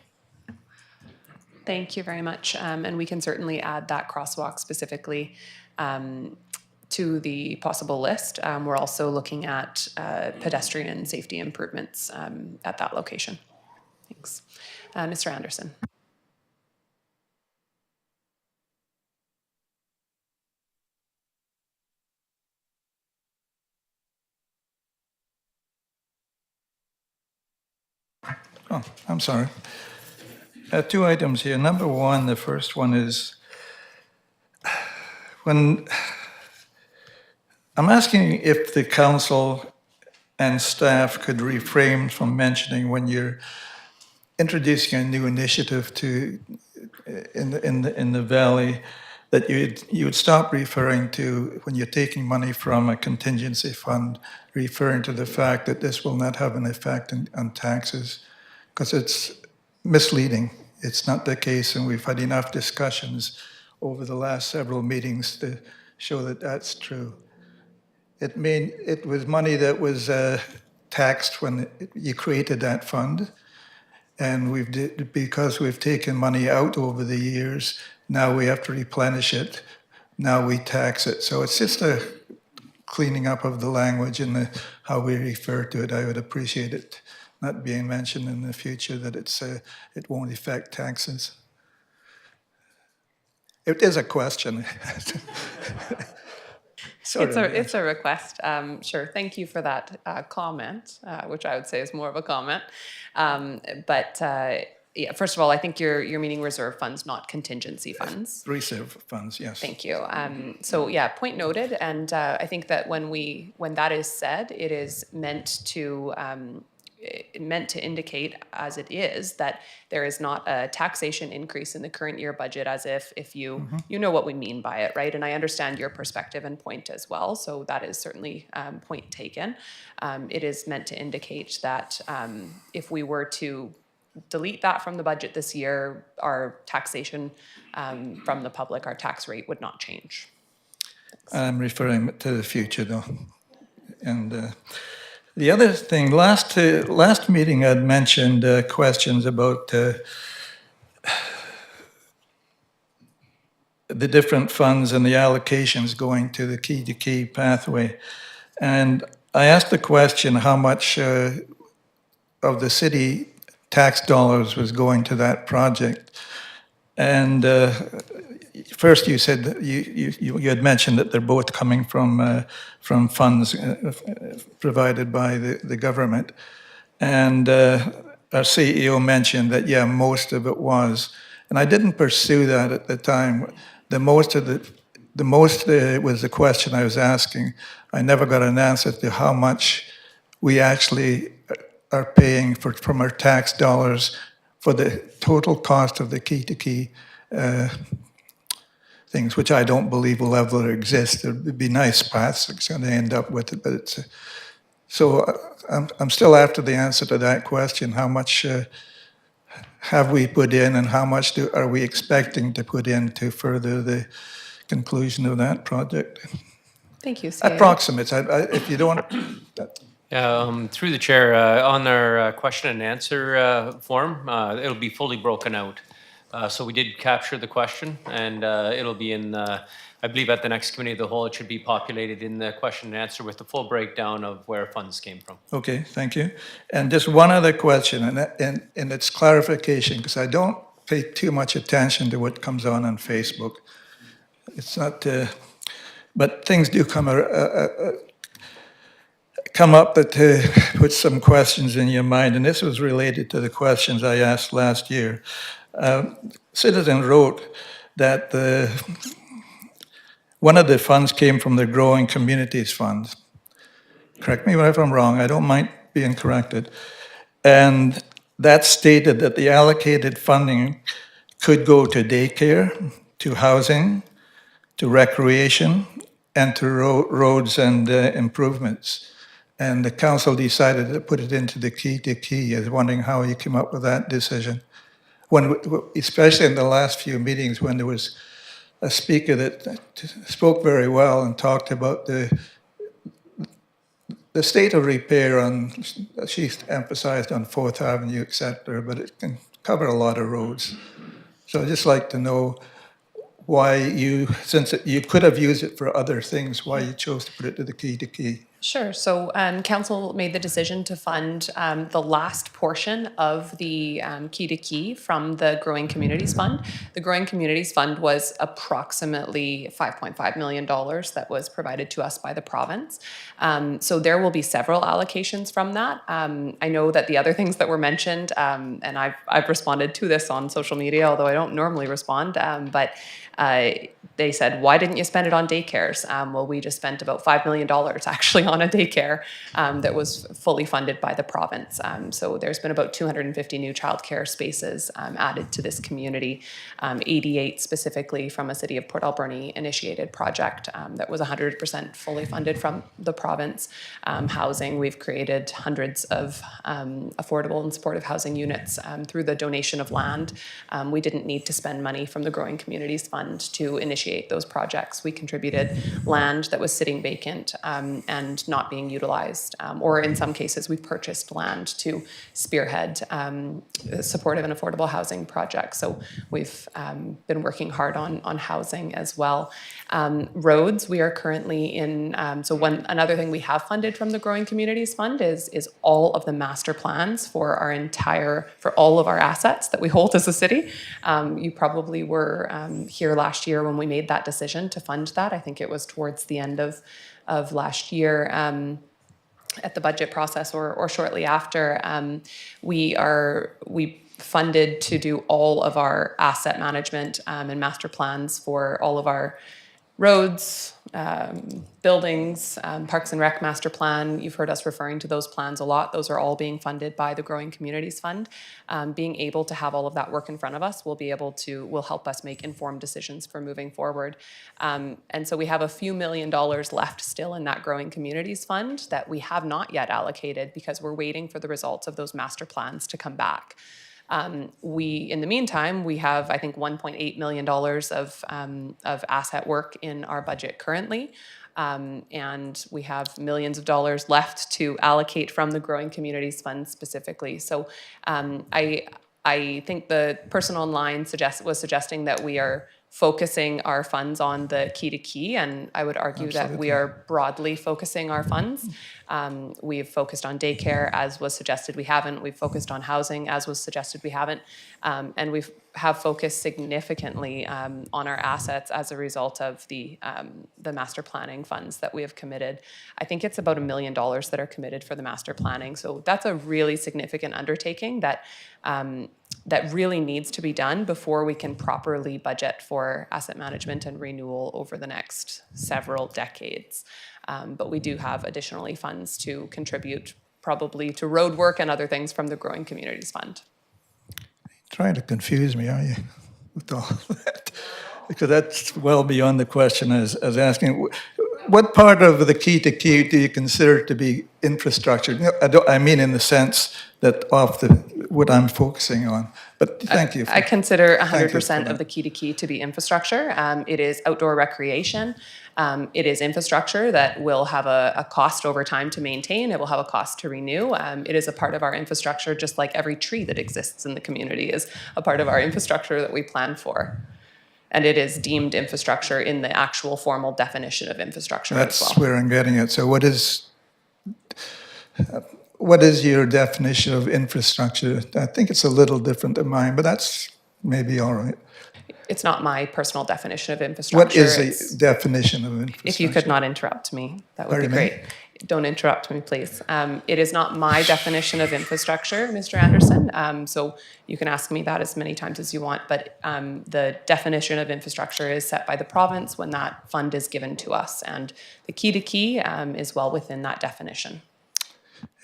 Thank you very much. And we can certainly add that crosswalk specifically to the possible list. We're also looking at pedestrian safety improvements at that location. Thanks. Mr. Anderson.
Oh, I'm sorry. Two items here. Number one, the first one is when I'm asking if the council and staff could refrain from mentioning when you're introducing a new initiative to in the valley, that you would stop referring to when you're taking money from a contingency fund, referring to the fact that this will not have an effect on taxes, because it's misleading. It's not the case, and we've had enough discussions over the last several meetings to show that that's true. It was money that was taxed when you created that fund. And because we've taken money out over the years, now we have to replenish it. Now we tax it. So it's just a cleaning up of the language and how we refer to it. I would appreciate it not being mentioned in the future that it won't affect taxes. It is a question.
It's a request. Sure, thank you for that comment, which I would say is more of a comment. Yeah, first of all, I think you're meaning reserve funds, not contingency funds.
Reserve funds, yes.
Thank you. So yeah, point noted. And I think that when that is said, it is meant to indicate, as it is, that there is not a taxation increase in the current year budget, as if you know what we mean by it, right? And I understand your perspective and point as well, so that is certainly point taken. It is meant to indicate that if we were to delete that from the budget this year, our taxation from the public, our tax rate would not change.
I'm referring to the future, though. And the other thing, last meeting I'd mentioned questions about the different funds and the allocations going to the key-to-key pathway. And I asked the question how much of the city tax dollars was going to that project. And first you said that you had mentioned that they're both coming from funds provided by the government. And our CEO mentioned that, yeah, most of it was. And I didn't pursue that at the time. The most was the question I was asking. I never got an answer to how much we actually are paying from our tax dollars for the total cost of the key-to-key things, which I don't believe will ever exist. There'd be nice paths it's going to end up with it, but it's so I'm still after the answer to that question. How much have we put in, and how much are we expecting to put in to further the conclusion of that project?
Thank you, CA.
Approximates. If you don't.
Through the chair, on our question and answer form, it'll be fully broken out. So we did capture the question, and it'll be in, I believe at the next committee of the whole, it should be populated in the question and answer with the full breakdown of where funds came from.
Okay, thank you. And just one other question, and it's clarification, because I don't pay too much attention to what comes on Facebook. It's not, but things do come up that put some questions in your mind, and this was related to the questions I asked last year. Citizen wrote that one of the funds came from the Growing Communities Fund. Correct me if I'm wrong, I don't mind being corrected. And that stated that the allocated funding could go to daycare, to housing, to recreation, and to roads and improvements. And the council decided to put it into the key-to-key. I was wondering how you came up with that decision. Especially in the last few meetings when there was a speaker that spoke very well and talked about the state of repair on, she emphasized on 4th Avenue, et cetera, but it can cover a lot of roads. So I'd just like to know why since you could have used it for other things, why you chose to put it to the key-to-key.
Sure. So council made the decision to fund the last portion of the Key to Key from the Growing Communities Fund. The Growing Communities Fund was approximately $5.5 million that was provided to us by the province. So there will be several allocations from that. I know that the other things that were mentioned, and I've responded to this on social media, although I don't normally respond, but they said, why didn't you spend it on daycares? Well, we just spent about $5 million actually on a daycare that was fully funded by the province. So there's been about 250 new childcare spaces added to this community, 88 specifically from a City of Port Alberni initiated project that was 100% fully funded from the province. Housing, we've created hundreds of affordable and supportive housing units through the donation of land. We didn't need to spend money from the Growing Communities Fund to initiate those projects. We contributed land that was sitting vacant and not being utilized, or in some cases, we purchased land to spearhead supportive and affordable housing projects. So we've been working hard on housing as well. Roads, we are currently in, another thing we have funded from the Growing Communities Fund is all of the master plans for all of our assets that we hold as a city. You probably were here last year when we made that decision to fund that. I think it was towards the end of last year. At the budget process or shortly after, we funded to do all of our asset management and master plans for all of our roads, buildings, Parks and Rec master plan. You've heard us referring to those plans a lot. Those are all being funded by the Growing Communities Fund. Being able to have all of that work in front of us will help us make informed decisions for moving forward. And so we have a few $1 million left still in that Growing Communities Fund that we have not yet allocated because we're waiting for the results of those master plans to come back. In the meantime, we have, I think, $1.8 million of asset work in our budget currently. And we have millions of dollars left to allocate from the Growing Communities Fund specifically. So I think the person online was suggesting that we are focusing our funds on the Key to Key, and I would argue that we are broadly focusing our funds. We've focused on daycare, as was suggested we haven't. We've focused on housing, as was suggested we haven't. And we have focused significantly on our assets as a result of the master planning funds that we have committed. I think it's about $1 million that are committed for the master planning. So that's a really significant undertaking that really needs to be done before we can properly budget for asset management and renewal over the next several decades. But we do have additionally funds to contribute probably to road work and other things from the Growing Communities Fund.
Trying to confuse me, are you, with all that? Because that's well beyond the question I was asking. What part of the Key to Key do you consider to be infrastructure? I mean in the sense that what I'm focusing on. But thank you.
I consider 100% of the Key to Key to be infrastructure. It is outdoor recreation. It is infrastructure that will have a cost over time to maintain. It will have a cost to renew. It is a part of our infrastructure, just like every tree that exists in the community is a part of our infrastructure that we plan for. And it is deemed infrastructure in the actual formal definition of infrastructure
That's
as well.
where I'm getting at. So what is your definition of infrastructure? I think it's a little different than mine, but that's maybe all right.
It's not my personal definition of infrastructure.
What is the definition of infrastructure?
If you could not interrupt me, that would be great. Don't interrupt me, please. It is not my definition of infrastructure, Mr. Anderson. So you can ask me that as many times as you want, but the definition of infrastructure is set by the province when that fund is given to us. And the Key to Key is well within that definition.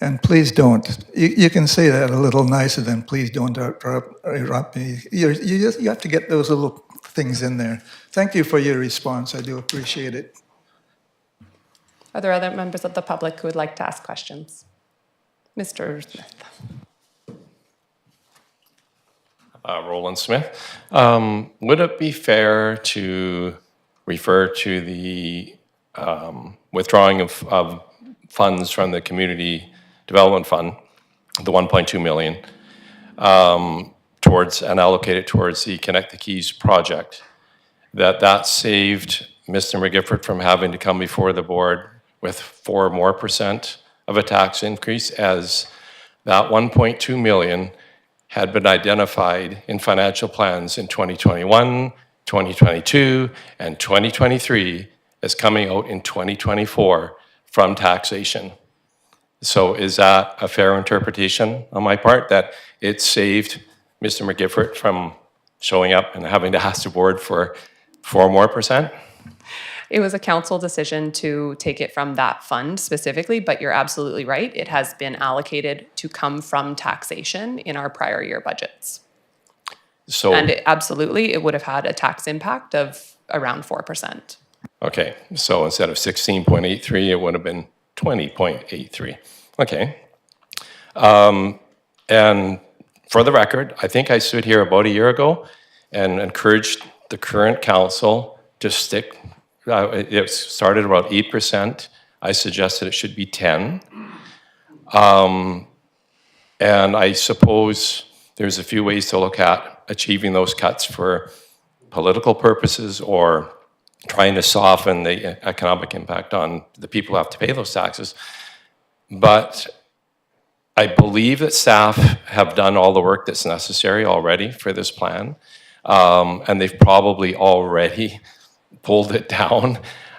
And please don't. You can say that a little nicer than please don't interrupt me. You have to get those little things in there. Thank you for your response. I do appreciate it.
Are there other members of the public who would like to ask questions? Mr. Smith.
Roland Smith. Would it be fair to refer to the withdrawing of funds from the Community Development Fund, the 1.2 million, towards and allocate it towards the Connect the Keys project, that saved Mr. McGifford from having to come before the board with 4% more of a tax increase, as that 1.2 million had been identified in financial plans in 2021, 2022, and 2023 as coming out in 2024 from taxation. So is that a fair interpretation on my part, that it saved Mr. McGiffert from showing up and having to ask the board for 4% more?
It was a council decision to take it from that fund specifically, but you're absolutely right. It has been allocated to come from taxation in our prior year budgets.
So,
And absolutely, it would have had a tax impact of around 4%.
okay, so instead of 16.83, it would have been 20.83. Okay. And for the record, I think I stood here about a year ago and encouraged the current council to stick. It started about 8%. I suggested it should be 10. And I suppose there's a few ways to look at achieving those cuts for political purposes or trying to soften the economic impact on the people who have to pay those taxes. But I believe that staff have done all the work that's necessary already for this plan. And they've probably already pulled it down.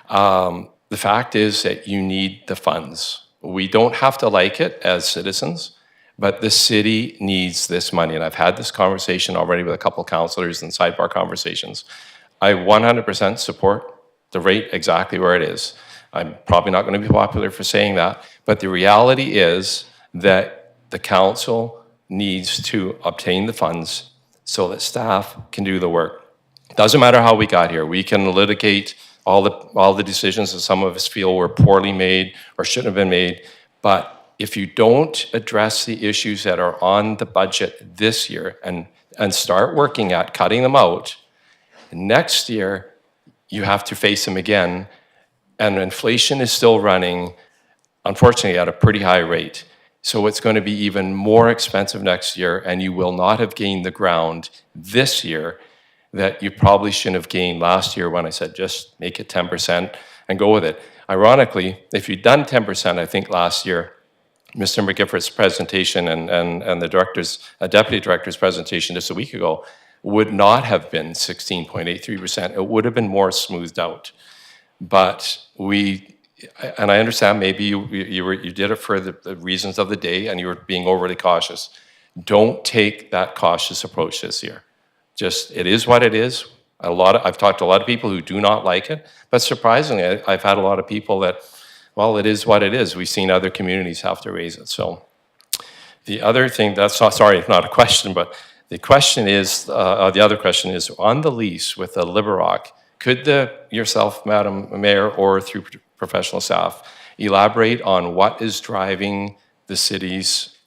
The fact is that you need the funds. We don't have to like it as citizens, but the city needs this money. And I've had this conversation already with a couple councillors in sidebar conversations. I 100% support the rate exactly where it is. I'm probably not going to be popular for saying that, but the reality is that the council needs to obtain the funds so that staff can do the work. Doesn't matter how we got here. We can litigate all the decisions that some of us feel were poorly made or shouldn't have been made, but if you don't address the issues that are on the budget this year and start working at cutting them out, next year you have to face them again, and inflation is still running, unfortunately, at a pretty high rate. So it's going to be even more expensive next year, and you will not have gained the ground this year that you probably shouldn't have gained last year when I said just make it 10% and go with it. Ironically, if you'd done 10%, I think last year, Mr. McGiffert's presentation and the deputy director's presentation just a week ago would not have been 16.83%. It would have been more smoothed out. But and I understand maybe you did it for the reasons of the day and you were being overly cautious. Don't take that cautious approach this year. Just, it is what it is. I've talked to a lot of people who do not like it, but surprisingly, I've had a lot of people that, well, it is what it is. We've seen other communities have to raise it. So the other thing, not a question, but the question is, the other question is, on the lease with the Liberock, could yourself, Madam Mayor, or through professional staff, elaborate on what is driving the city's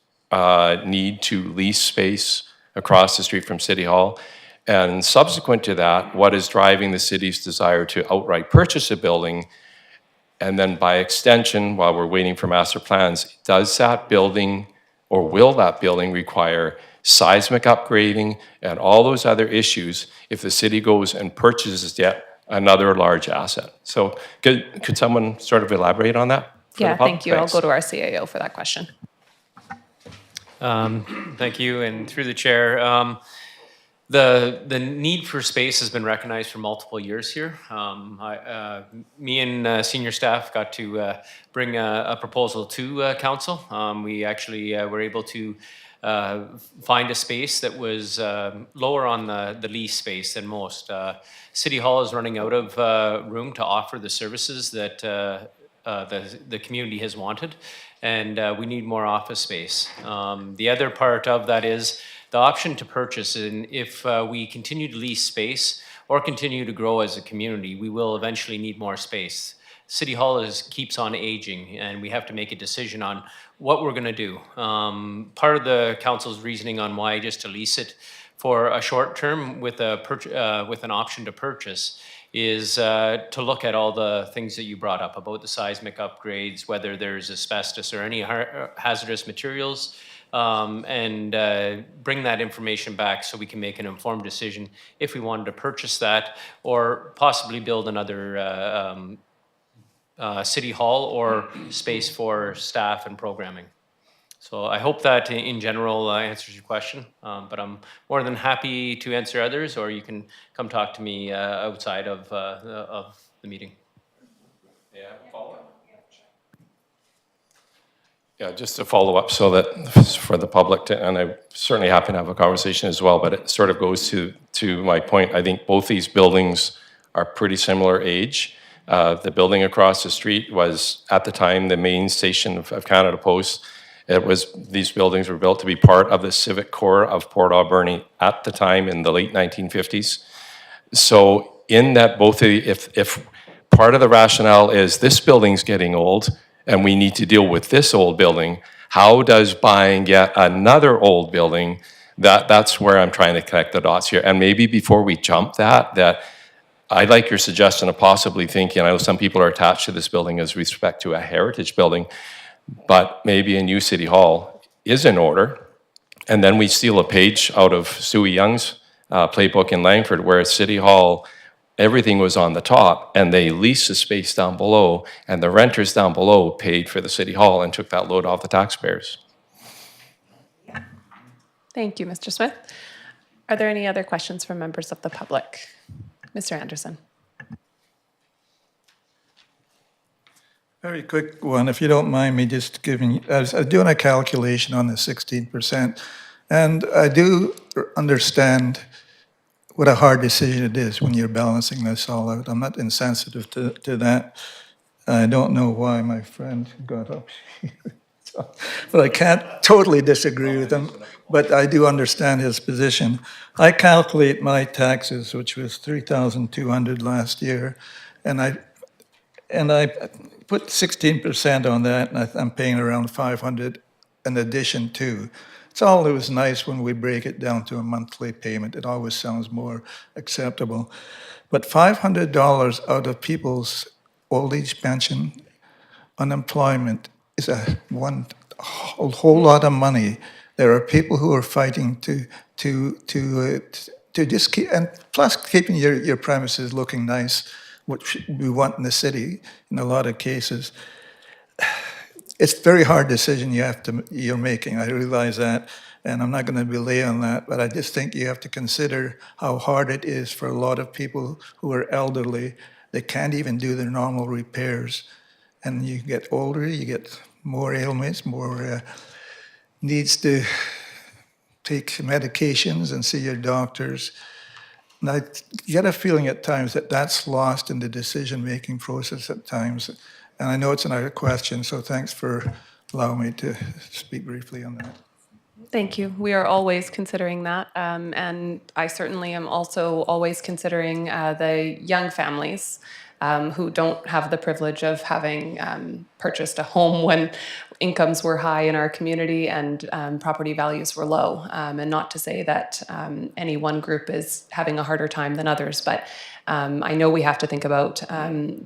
need to lease space across the street from City Hall? And subsequent to that, what is driving the city's desire to outright purchase a building? And then by extension, while we're waiting for master plans, does that building or will that building require seismic upgrading and all those other issues if the city goes and purchases yet another large asset? So could someone sort of elaborate on that?
Yeah, thank you. Thanks. I'll go to our CAO for that question.
Thank you, and through the chair. The need for space has been recognized for multiple years here. Me and senior staff got to bring a proposal to council. We actually were able to find a space that was lower on the lease space than most. City Hall is running out of room to offer the services that the community has wanted, and we need more office space. The other part of that is the option to purchase, and if we continue to lease space or continue to grow as a community, we will eventually need more space. City Hall keeps on aging, and we have to make a decision on what we're going to do. Part of the council's reasoning on why just to lease it for a short term with an option to purchase is to look at all the things that you brought up about the seismic upgrades, whether there's asbestos or any hazardous materials, and bring that information back so we can make an informed decision if we wanted to purchase that or possibly build another City Hall or space for staff and programming. So I hope that in general answers your question, but I'm more than happy to answer others, or you can come talk to me outside of the meeting.
Yeah, just to follow up so that for the public, and I'm certainly happy to have a conversation as well, but it sort of goes to my point. I think both these buildings are pretty similar age. The building across the street was, at the time, the main station of Canada Post. These buildings were built to be part of the civic core of Port Alberni at the time in the late 1950s. So in that if part of the rationale is this building's getting old and we need to deal with this old building, how does buying yet another old building, that's where I'm trying to connect the dots here. And maybe before we jump that I like your suggestion of possibly thinking, I know some people are attached to this building as respect to a heritage building, but maybe a new city hall is in order. And then we steal a page out of Suey Young's playbook in Langford, where at City Hall, everything was on the top, and they leased the space down below, and the renters down below paid for the City Hall and took that load off the taxpayers.
Thank you, Mr. Smith. Are there any other questions from members of the public? Mr. Anderson.
Very quick one, if you don't mind me just giving, I was doing a calculation on the 16%, and I do understand what a hard decision it is when you're balancing this all out. I'm not insensitive to that. I don't know why my friend got up here. But I can't totally disagree with him, but I do understand his position. I calculate my taxes, which was $3,200 last year, and I put 16% on that, and I'm paying around $500 in addition to. It's always nice when we break it down to a monthly payment. It always sounds more acceptable. But $500 out of people's old age pension, unemployment, is a whole lot of money. There are people who are fighting to just keep, and plus keeping your premises looking nice, which we want in the city in a lot of cases. It's a very hard decision you're making. I realize that, and I'm not going to belay on that, but I just think you have to consider how hard it is for a lot of people who are elderly. They can't even do their normal repairs. And you get older, you get more ailments, more needs to take medications and see your doctors. And I get a feeling at times that that's lost in the decision-making process at times. And I know it's another question, so thanks for allowing me to speak briefly on that.
Thank you. We are always considering that. And I certainly am also always considering the young families who don't have the privilege of having purchased a home when incomes were high in our community and property values were low. And not to say that any one group is having a harder time than others, but I know we have to think about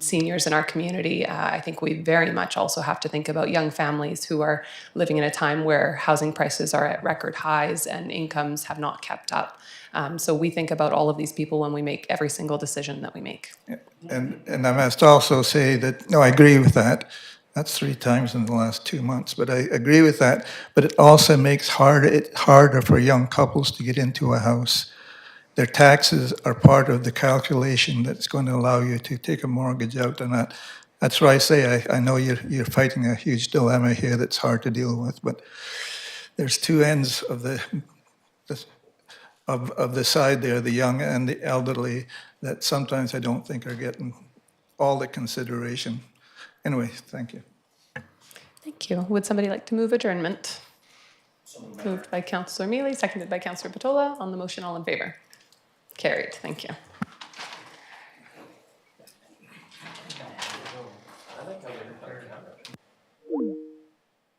seniors in our community. I think we very much also have to think about young families who are living in a time where housing prices are at record highs and incomes have not kept up. So we think about all of these people when we make every single decision that we make.
And I must also say that, no, I agree with that. That's 3 times in the last 2 months, but I agree with that. But it also makes it harder for young couples to get into a house. Their taxes are part of the calculation that's going to allow you to take a mortgage out, and that's why I say I know you're fighting a huge dilemma here that's hard to deal with, but there's 2 ends of the side there, the young and the elderly, that sometimes I don't think are getting all the consideration. Anyway, thank you.
Thank you. Would somebody like to move adjournment? Moved by Councillor Mealy, seconded by Councillor Patola. On the motion, all in favor? Carried. Thank you.